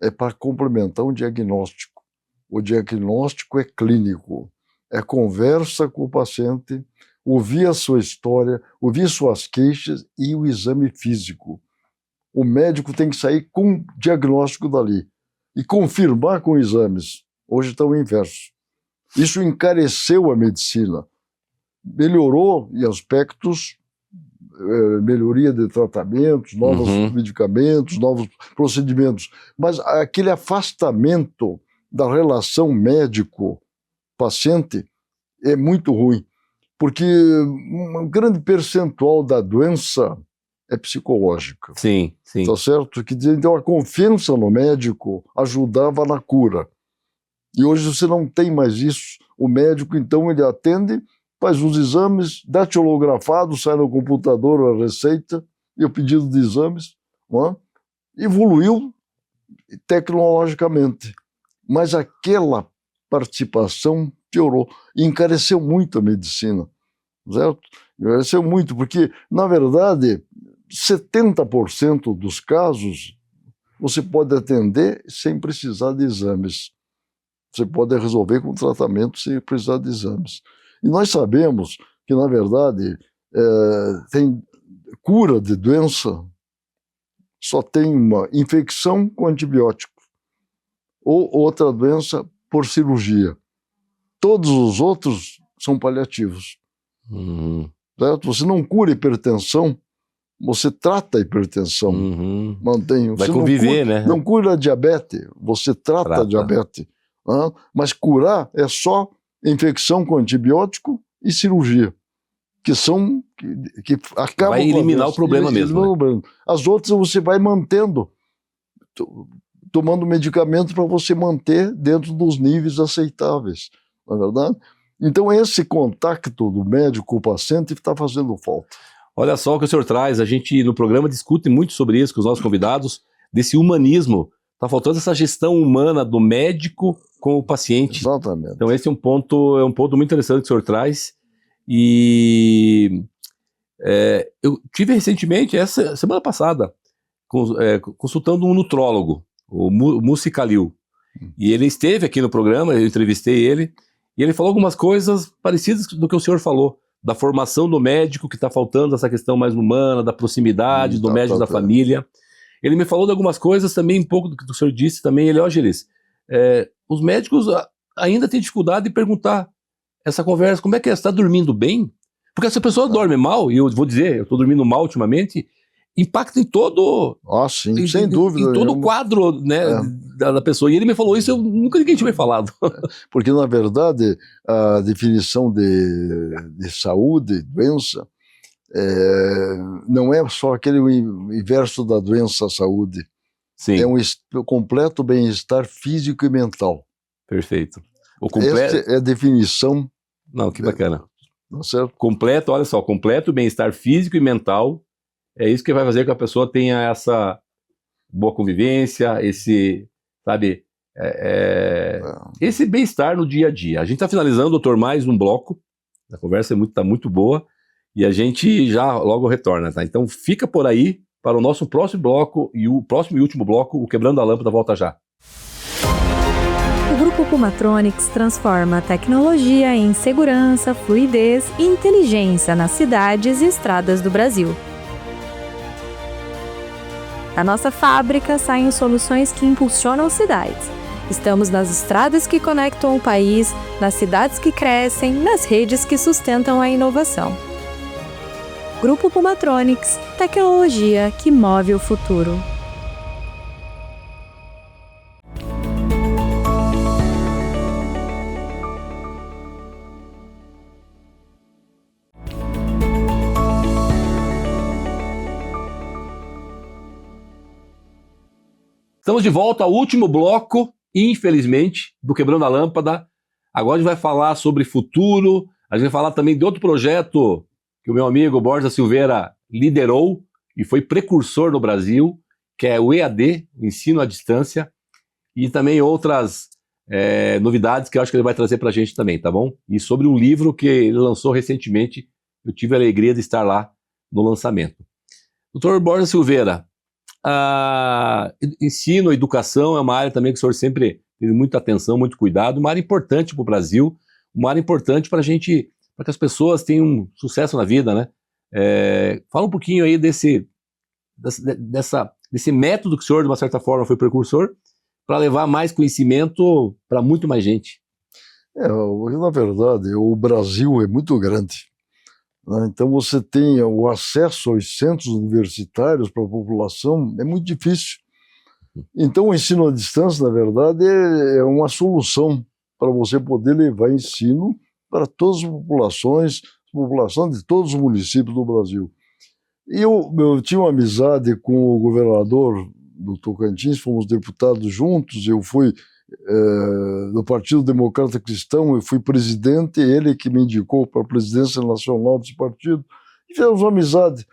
é para complementar um diagnóstico. O diagnóstico é clínico. É conversa com o paciente, ouvir a sua história, ouvir suas queixas e o exame físico. O médico tem que sair com o diagnóstico dali e confirmar com exames. Hoje está o inverso. Isso encareceu a medicina. Melhorou em aspectos, melhoria de tratamentos, novos medicamentos, novos procedimentos. Mas aquele afastamento da relação médico-paciente é muito ruim, porque um grande percentual da doença é psicológica. Sim. Tá certo? Então a confiança no médico ajudava na cura. E hoje você não tem mais isso. O médico, então, ele atende, faz os exames, datilografado, sai no computador a receita e o pedido de exames. Não é? Evoluiu tecnologicamente. Mas aquela participação piorou. E encareceu muito a medicina. Certo? Encareceu muito, porque, na verdade, 70% dos casos você pode atender sem precisar de exames. Você pode resolver com tratamento sem precisar de exames. E nós sabemos que, na verdade, tem cura de doença, só tem uma infecção com antibiótico ou outra doença por cirurgia. Todos os outros são paliativos. Certo? Você não cura hipertensão, você trata a hipertensão, mantém. Vai conviver, né? Não cura a diabetes, você trata a diabetes. Mas curar é só infecção com antibiótico e cirurgia, que acabam vai eliminar o problema mesmo. Né? As outras você vai mantendo, tomando medicamento para você manter dentro dos níveis aceitáveis, não é verdade? Então esse contato do médico com o paciente está fazendo falta. Olha só o que o senhor traz, a gente no programa discute muito sobre isso com os nossos convidados, desse humanismo. Está faltando essa gestão humana do médico com o paciente. Exatamente. Então esse é um ponto muito interessante que o senhor traz. E eu tive recentemente, essa semana passada, consultando um nutrólogo, o Mussi Khalil. E ele esteve aqui no programa, eu entrevistei ele, e ele falou algumas coisas parecidas do que o senhor falou, da formação do médico, que está faltando essa questão mais humana, da proximidade do médico da família. Ele me falou de algumas coisas também, um pouco do que o senhor disse também. Ele, Gelis, os médicos ainda têm dificuldade de perguntar essa conversa, como é que é? Você está dormindo bem? Porque se a pessoa dorme mal, e eu vou dizer, eu estou dormindo mal ultimamente, impacta em todo... Sim, sem dúvida em todo o nenhuma. quadro, né, da pessoa. E ele me falou isso, nunca ninguém tinha me falado. Porque, na verdade, a definição de saúde, doença, não é só aquele inverso da doença, a saúde. Sim. É um completo bem-estar físico e mental. Perfeito. Essa é a definição. Não, que bacana. Tá certo? Completo, olha só, completo bem-estar físico e mental, é isso que vai fazer com que a pessoa tenha essa boa convivência, esse, sabe, esse bem-estar no dia a dia. A gente está finalizando, doutor, mais um bloco, a conversa está muito boa, e a gente já logo retorna, tá? Então fica por aí para o nosso próximo bloco, e o próximo e último bloco, o Quebrando a Lâmpada, volta já. O Grupo Pumatronics transforma a tecnologia em segurança, fluidez e inteligência nas cidades e estradas do Brasil. Da nossa fábrica saem soluções que impulsionam cidades. Estamos nas estradas que conectam o país, nas cidades que crescem, nas redes que sustentam a inovação. Grupo Pumatronics, tecnologia que move o futuro. Estamos de volta ao último bloco, infelizmente, do Quebrando a Lâmpada. Agora a gente vai falar sobre futuro, a gente vai falar também de outro projeto que o meu amigo Borja Silveira liderou e foi precursor no Brasil, que é o EAD, o Ensino à Distância, e também outras novidades que eu acho que ele vai trazer para a gente também, tá bom? E sobre um livro que ele lançou recentemente, eu tive a alegria de estar lá no lançamento. Doutor Borja Silveira, ensino, educação é uma área também que o senhor sempre teve muita atenção, muito cuidado, uma área importante para o Brasil, uma área importante para a gente, para que as pessoas tenham sucesso na vida, né? Fala um pouquinho aí desse método que o senhor, de uma certa forma, foi precursor, para levar mais conhecimento para muito mais gente. Na verdade, o Brasil é muito grande. Então você tem o acesso aos centros universitários para a população, é muito difícil. Então o ensino à distância, na verdade, é uma solução para você poder levar ensino para todas as populações, população de todos os municípios do Brasil. E eu tinha uma amizade com o governador do Tocantins, fomos deputados juntos, eu fui do Partido Democrata Cristão, eu fui presidente, ele que me indicou para a presidência nacional desse partido, e fizemos uma amizade.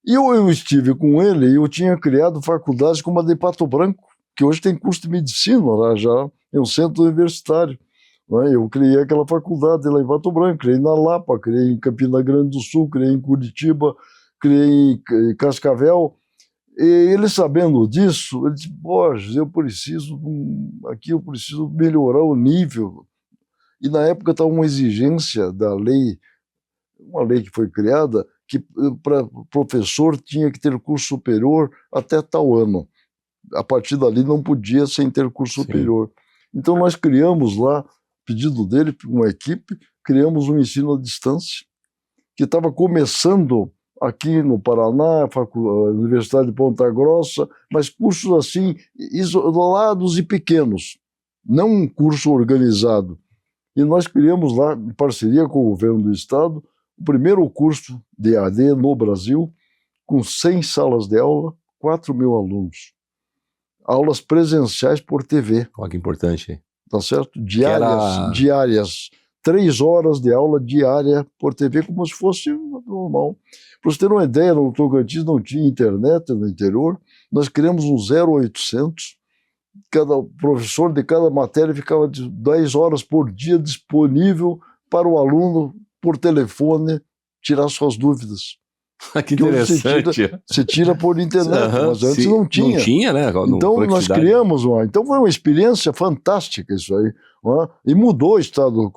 E eu estive com ele e eu tinha criado faculdades como a de Pato Branco, que hoje tem curso de medicina lá já, é um centro universitário. Eu criei aquela faculdade lá em Pato Branco, criei na Lapa, criei em Campina Grande do Sul, criei em Curitiba, criei em Cascavel. E ele, sabendo disso, ele disse: Borges, eu preciso melhorar o nível. E na época estava uma exigência da lei, uma lei que foi criada, que para professor tinha que ter curso superior até tal ano. A partir dali não podia sem ter curso superior. Então nós criamos lá, pedido dele, uma equipe, criamos um ensino à distância, que estava começando aqui no Paraná, a Universidade de Ponta Grossa, mas cursos assim, isolados e pequenos, não um curso organizado. E nós criamos lá, em parceria com o governo do estado, o primeiro curso de EAD no Brasil, com 100 salas de aula, 4.000 alunos. Aulas presenciais por TV. Olha que importante. Tá certo? Diárias. 3 horas de aula diária por TV, como se fosse normal. Para você ter uma ideia, no Tocantins não tinha internet no interior, nós criamos um 0800, cada professor de cada matéria ficava 10 horas por dia disponível para o aluno, por telefone, tirar suas dúvidas. Que interessante. Você tira por internet, mas antes não tinha. Não tinha, né? Então nós criamos então foi uma experiência fantástica isso aí. E mudou o estado do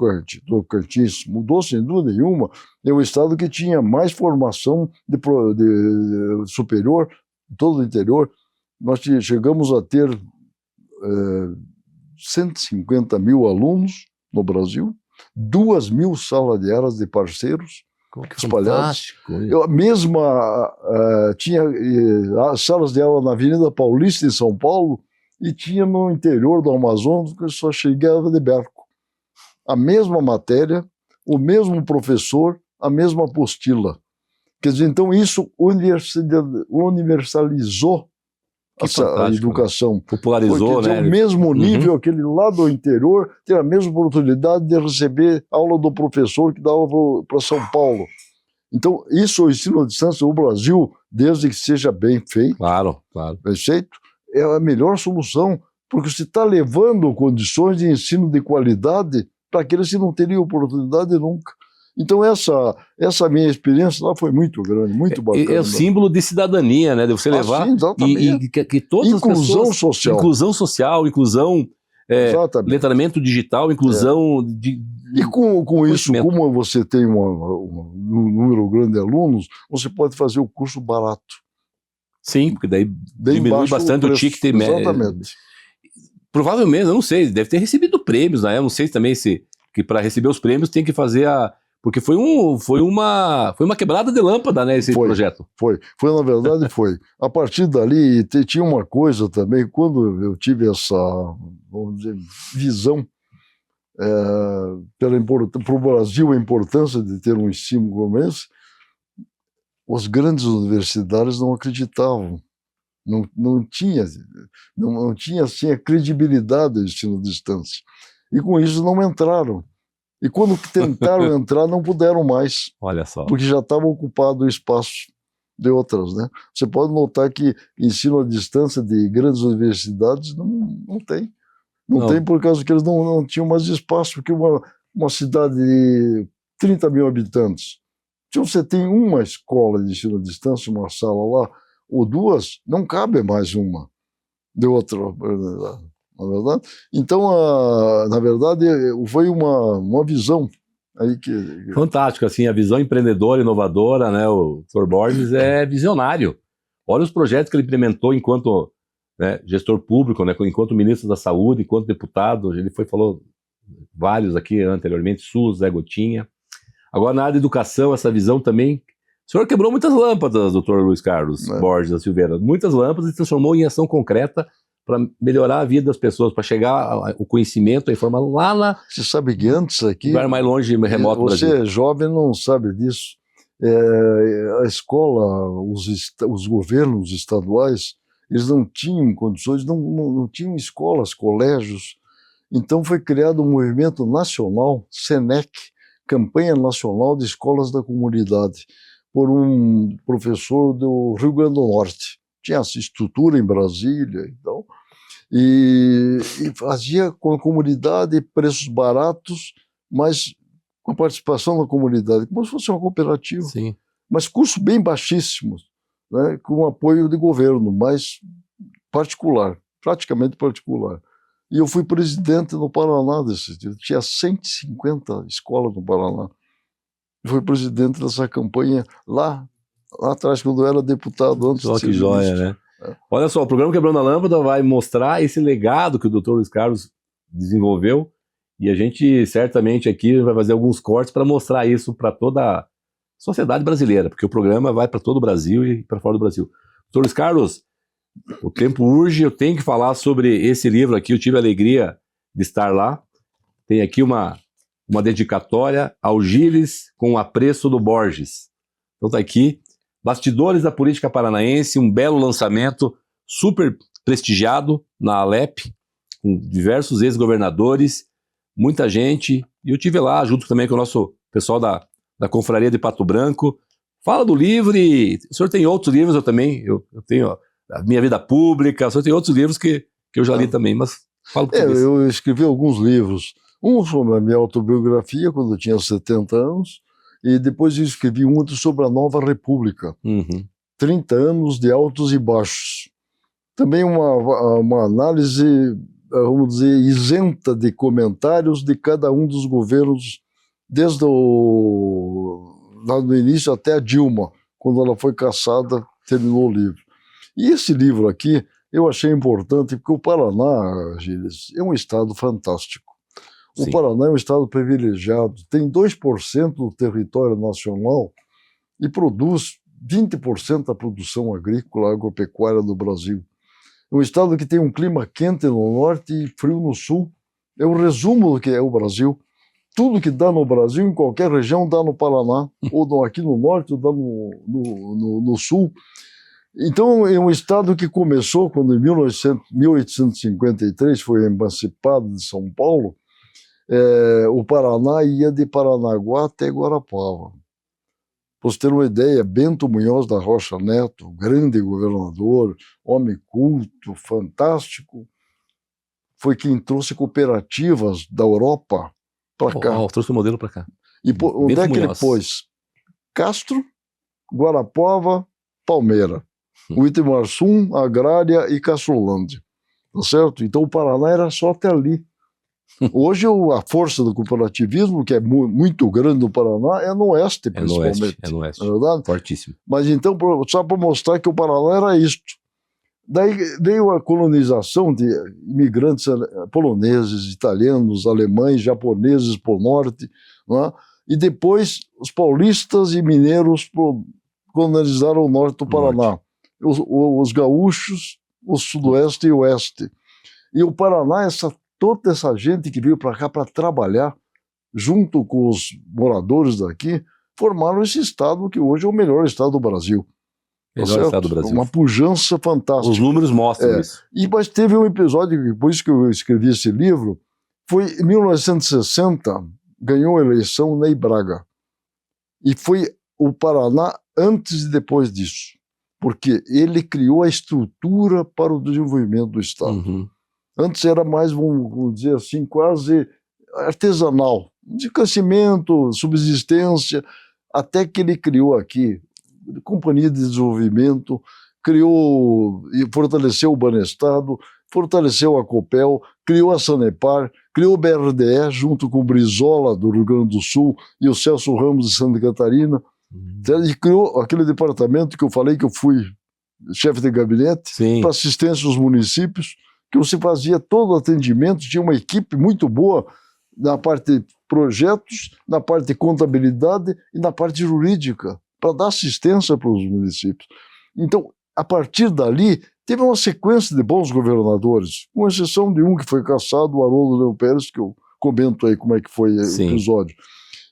Tocantins, mudou sem dúvida nenhuma. É o estado que tinha mais formação de superior, todo o interior. Nós chegamos a ter 150.000 alunos no Brasil, 2.000 salas de aulas de parceiros. espalhados. Fantástico. Eu mesma tinha salas de aula na Avenida Paulista, em São Paulo, e tinha no interior do Amazonas, que eu só chegava de barco. A mesma matéria, o mesmo professor, a mesma apostila. Quer dizer, então isso universalizou a educação. Popularizou, né? né? O mesmo nível, aquele lá do interior, ter a mesma oportunidade de receber aula do professor que dava para São Paulo. Então, isso, o ensino à distância no Brasil, desde que seja bem feito, Claro. bem feito, é a melhor solução, porque você está levando condições de ensino de qualidade para aqueles que não teriam oportunidade nunca. Então, essa minha experiência lá foi muito grande, muito bacana. É o símbolo de cidadania, né? De você levar. Sim, exatamente. E que todas inclusão as pessoas, social. Inclusão social, inclusão, letramento digital, inclusão de. E com isso, como você tem um número grande de alunos, você pode fazer o curso barato. Sim, porque daí diminui bastante o ticket. Exatamente. Provavelmente, eu não sei, deve ter recebido prêmios, né? Eu não sei também que para receber os prêmios tem que fazer porque foi uma quebrada de lâmpada, né, esse projeto. Foi, na verdade, foi. A partir dali, tinha uma coisa também, quando eu tive essa, vamos dizer, visão para o Brasil, a importância de ter um ensino como esse, os grandes universitários não acreditavam. Não tinha assim, a credibilidade do ensino à distância. E com isso não entraram. E quando tentaram entrar, não puderam mais. Olha só. Porque já estava ocupado o espaço de outras, né? Você pode notar que ensino à distância de grandes universidades não tem. Não tem por causa que eles não tinham mais espaço, porque uma cidade de 30 mil habitantes, se você tem uma escola de ensino à distância, uma sala lá, ou duas, não cabe mais uma de outra, na verdade. Então, na verdade, foi uma visão aí que... Fantástico, assim, a visão empreendedora, inovadora, né? O Dr. Borges é visionário. Olha os projetos que ele implementou enquanto gestor público, né? Enquanto ministro da Saúde, enquanto deputado. Ele falou vários aqui anteriormente, SUS, Zé Gotinha. Agora, na área de educação, essa visão também... O senhor quebrou muitas lâmpadas, doutor Luiz Carlos Borges da Silveira. Muitas lâmpadas e transformou em ação concreta para melhorar a vida das pessoas, para chegar o conhecimento, a informação lá na... Você sabe que antes aqui... Lugar mais longe, remoto do Brasil. Você é jovem, não sabe disso. A escola, os governos estaduais, eles não tinham condições, não tinham escolas, colégios. Então foi criado um movimento nacional, SENEC, Campanha Nacional de Escolas da Comunidade, por um professor do Rio Grande do Norte. Tinha essa estrutura em Brasília e fazia com a comunidade preços baratos, mas com a participação da comunidade, como se fosse uma cooperativa. Sim. Mas custos bem baixíssimos, né, com apoio de governo, mas particular, praticamente particular. E eu fui presidente no Paraná desse dia. Tinha 150 escolas no Paraná. Fui presidente dessa campanha lá atrás, quando eu era deputado, antes de ser que joia, né? Olha só, o programa Quebrando a Lâmpada vai mostrar esse legado que o Dr. Luiz Carlos desenvolveu, e a gente certamente aqui vai fazer alguns cortes para mostrar isso para toda a sociedade brasileira, porque o programa vai para todo o Brasil e para fora do Brasil. Dr. Luiz Carlos, o tempo urge, eu tenho que falar sobre esse livro aqui, eu tive a alegria de estar lá. Tem aqui uma dedicatória ao Gilles com o apreço do Borges. Então tá aqui, Bastidores da Política Paranaense, um belo lançamento, super prestigiado na Alep, com diversos ex-governadores, muita gente, e eu tive lá, junto também com o nosso pessoal da Confraria de Pato Branco. Fala do livro, e o senhor tem outros livros, eu também, eu tenho a Minha Vida Pública, o senhor tem outros livros que eu já li também, mas fala por eu escrevi alguns livros. Um sobre a minha autobiografia, quando eu tinha 70 anos, e depois eu escrevi um outro sobre a Nova República. 30 anos de altos e baixos. Também uma análise, vamos dizer, isenta de comentários de cada um dos governos, desde lá no início até a Dilma, quando ela foi cassada, terminou o livro. E esse livro aqui eu achei importante, porque o Paraná, Gilles, é um estado fantástico. O Paraná é um estado privilegiado, tem 2% do território nacional e produz 20% da produção agrícola, agropecuária do Brasil. É um estado que tem um clima quente no norte e frio no sul. É um resumo do que é o Brasil. Tudo que dá no Brasil, em qualquer região, dá no Paraná, ou aqui no norte, ou dá no sul. Então, é um estado que começou quando, em 1853, foi emancipado de São Paulo. O Paraná ia de Paranaguá até Guarapava. Para você ter uma ideia, Bento Munhoz da Rocha Neto, grande governador, homem culto, fantástico, foi quem trouxe cooperativas da Europa para cá. Trouxe o modelo para cá. E onde é que ele pôs? Castro, Guarapava, Palmeira. O Itimarsum, Agrária e Castrolândia. Tá certo? Então o Paraná era só até ali. Hoje a força do cooperativismo, que é muito grande no Paraná, é no oeste, principalmente. É no oeste, é verdade? Fortíssimo. Mas então, só para mostrar que o Paraná era isto. Daí veio a colonização de imigrantes poloneses, italianos, alemães, japoneses por norte, não é? E depois os paulistas e mineiros colonizaram o norte do Paraná. Os gaúchos, o sudoeste e o oeste. E o Paraná, toda essa gente que veio para cá para trabalhar, junto com os moradores daqui, formaram esse estado que hoje é o melhor estado do Brasil. Melhor estado do Brasil. Uma pujança fantástica. Os números mostram isso. Mas teve um episódio, depois que eu escrevi esse livro, foi em 1960, ganhou a eleição Ney Braga. E foi o Paraná antes e depois disso. Porque ele criou a estrutura para o desenvolvimento do estado. Uhum. Antes era mais, vamos dizer assim, quase artesanal, de crescimento, subsistência, até que ele criou aqui Companhia de Desenvolvimento, criou e fortaleceu o Banestado, fortaleceu a Copel, criou a Sanepar, criou o BRDE junto com o Brizola do Rio Grande do Sul e o Celso Ramos de Santa Catarina, e criou aquele departamento que eu falei que eu fui chefe de gabinete para assistência aos municípios, que você fazia todo o atendimento, tinha uma equipe muito boa na parte de projetos, na parte de contabilidade e na parte jurídica, para dar assistência para os municípios. Então, a partir dali, teve uma sequência de bons governadores, com exceção de um que foi cassado, o Haroldo Leão Pérez, que eu comento aí como é que foi o episódio.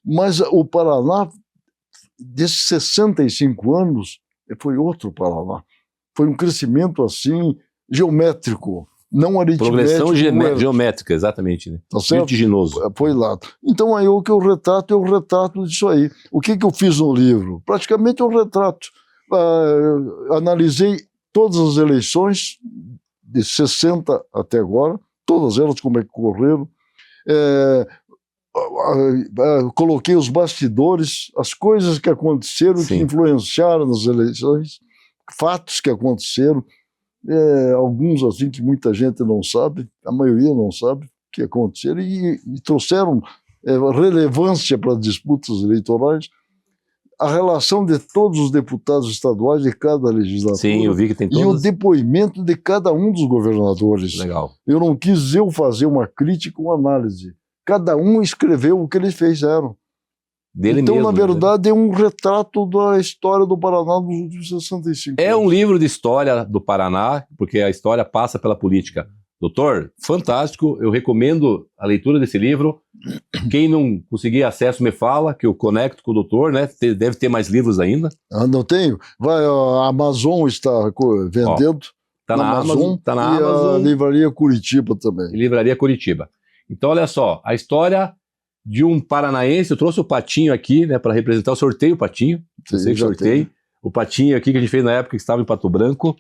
Mas o Paraná, desses 65 anos, foi outro Paraná. Foi um crescimento assim, geométrico, não aritmético. Progressão geométrica, exatamente. Né? Tá certo? Vertiginoso. Foi lá. Então aí o que eu retrato é o retrato disso aí. O que eu fiz no livro? Praticamente um retrato. Analisei todas as eleições, de 60 até agora, todas elas como é que correram. Coloquei os bastidores, as coisas que aconteceram, que influenciaram nas eleições, fatos que aconteceram. Alguns assim que muita gente não sabe, a maioria não sabe que aconteceram e trouxeram relevância para as disputas eleitorais. A relação de todos os deputados estaduais de cada legislatura. Sim, eu vi que tem todos. E o depoimento de cada um dos governadores. Legal. Eu não quis fazer uma crítica ou análise. Cada um escreveu o que eles fizeram. Dele então, mesmo, na verdade, é um retrato da história do Paraná dos últimos 65 anos. É um livro de história do Paraná, porque a história passa pela política. Doutor, fantástico, eu recomendo a leitura desse livro. Quem não conseguir acesso me fala, que eu conecto com o doutor, né? Deve ter mais livros ainda. Não tenho. A Amazon está vendendo. Está na Amazon. Tá na Amazon. A Livraria Curitiba também. Livraria Curitiba. Então, olha só, a história de um paranaense. Eu trouxe o Patinho aqui, né, para representar o sorteio, Patinho. Eu sei que sorteio. O Patinho aqui que a gente fez na época que estava em Pato Branco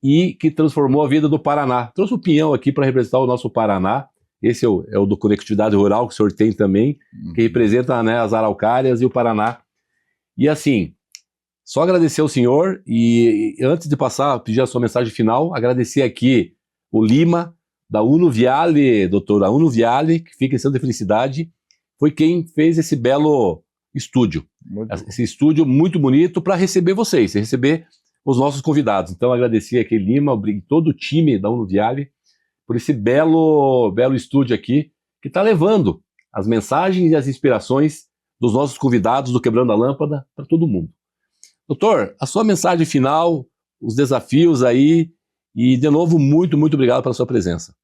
e que transformou a vida do Paraná. Trouxe o Pinhão aqui para representar o nosso Paraná. Esse é o do Conectividade Rural, que o senhor tem também, que representa, né, as Araucárias e o Paraná. E assim, só agradecer ao senhor e antes de passar, pedir a sua mensagem final, agradecer aqui o Lima, da Uno Viale, doutora Uno Viale, que fica em Santa Felicidade, foi quem fez esse belo estúdio. Esse estúdio muito bonito para receber vocês, receber os nossos convidados. Então, agradecer aqui Lima e todo o time da Uno Viale por esse belo estúdio aqui, que está levando as mensagens e as inspirações dos nossos convidados do Quebrando a Lâmpada para todo mundo. Doutor, a sua mensagem final, os desafios aí, e de novo, muito, muito obrigado pela sua presença.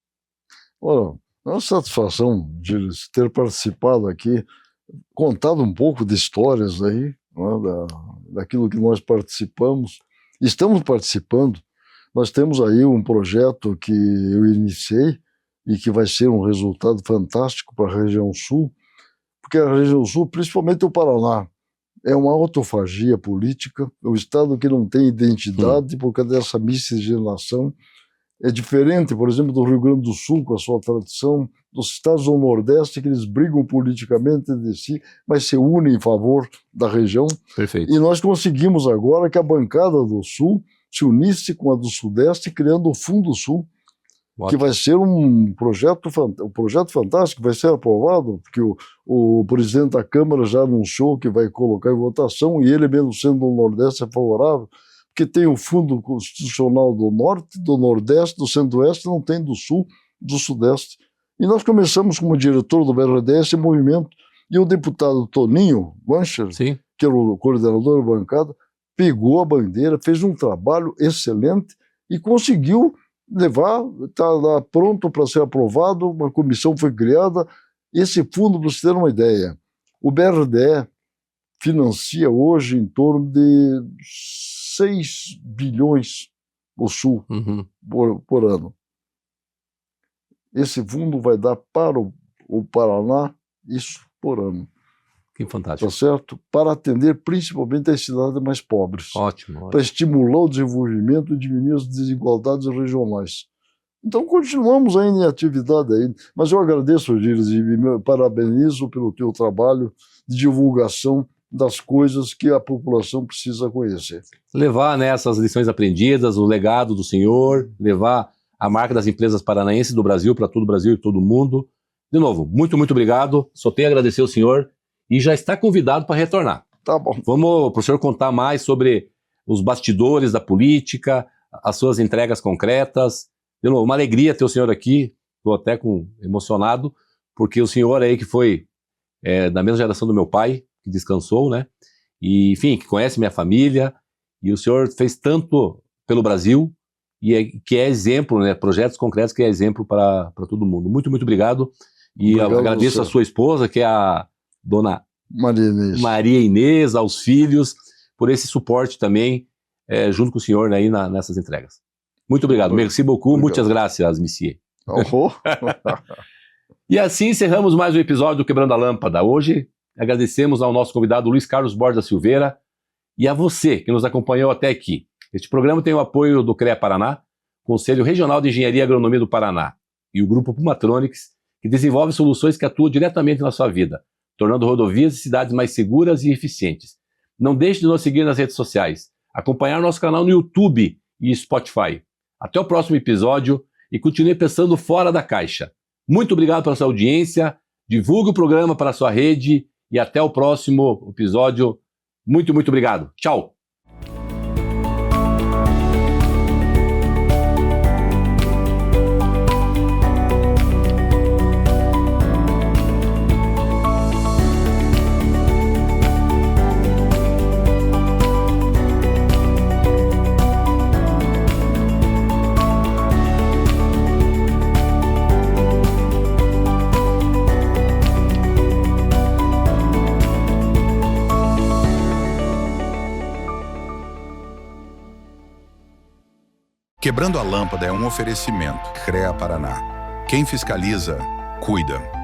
Olha, é uma satisfação de ter participado aqui, contado um pouco de histórias aí, né, daquilo que nós participamos, estamos participando. Nós temos aí um projeto que eu iniciei e que vai ser um resultado fantástico para a região sul, porque a região sul, principalmente o Paraná, é uma autofagia política, é um estado que não tem identidade por causa dessa miscigenação. É diferente, por exemplo, do Rio Grande do Sul, com a sua tradição, dos estados do Nordeste, que eles brigam politicamente de si, mas se unem em favor da região. Perfeito. E nós conseguimos agora que a bancada do Sul se unisse com a do Sudeste, criando o Fundo Sul, Ótimo. Que vai ser um projeto fantástico, vai ser aprovado, porque o presidente da Câmara já anunciou que vai colocar em votação, e ele mesmo sendo do Nordeste é favorável, porque tem o Fundo Constitucional do Norte, do Nordeste, do Centro-Oeste, não tem do Sul, do Sudeste. E nós começamos como diretor do BRDE esse movimento, e o deputado Toninho Wancher, Sim. que era o coordenador da bancada, pegou a bandeira, fez um trabalho excelente e conseguiu levar, está lá pronto para ser aprovado, uma comissão foi criada. Esse fundo, para você ter uma ideia, o BRDE financia hoje em torno de 6 bilhões o Sul por ano. Esse fundo vai dar para o Paraná isso por ano. Que fantástico. Tá certo? Para atender principalmente as cidades mais pobres. Ótimo. Para estimular o desenvolvimento e diminuir as desigualdades regionais. Então continuamos ainda em atividade ainda. Mas eu agradeço, Gilles, e me parabenizo pelo teu trabalho de divulgação das coisas que a população precisa conhecer. Levar, né, essas lições aprendidas, o legado do senhor, levar a marca das empresas paranaenses do Brasil para todo o Brasil e todo mundo. De novo, muito, muito obrigado. Só tenho a agradecer ao senhor. E já está convidado para retornar. Tá bom. Vamos para o senhor contar mais sobre os bastidores da política, as suas entregas concretas. De novo, uma alegria ter o senhor aqui. Estou até emocionado, porque o senhor aí que foi da mesma geração do meu pai, que descansou, né? E, enfim, que conhece minha família. E o senhor fez tanto pelo Brasil, e que é exemplo, né? Projetos concretos que é exemplo para todo mundo. Muito, muito obrigado. E obrigado, agradeço a sua esposa, que é a Dona Maria Inês, aos filhos, por esse suporte também, junto com o senhor aí nessas entregas. Muito obrigado. Merci beaucoup, muitas gracias, monsieur. E assim encerramos mais um episódio do Quebrando a Lâmpada. Hoje agradecemos ao nosso convidado Luiz Carlos Borda Silveira e a você que nos acompanhou até aqui. Este programa tem o apoio do CREA Paraná, Conselho Regional de Engenharia e Agronomia do Paraná, e o Grupo Pumatronics, que desenvolve soluções que atuam diretamente na sua vida, tornando rodovias e cidades mais seguras e eficientes. Não deixe de nos seguir nas redes sociais, acompanhar nosso canal no YouTube e Spotify. Até o próximo episódio e continue pensando fora da caixa. Muito obrigado pela sua audiência, divulgue o programa para a sua rede e até o próximo episódio. Muito, muito obrigado. Tchau! Quebrando a Lâmpada é um oferecimento. CREA Paraná. Quem fiscaliza, cuida.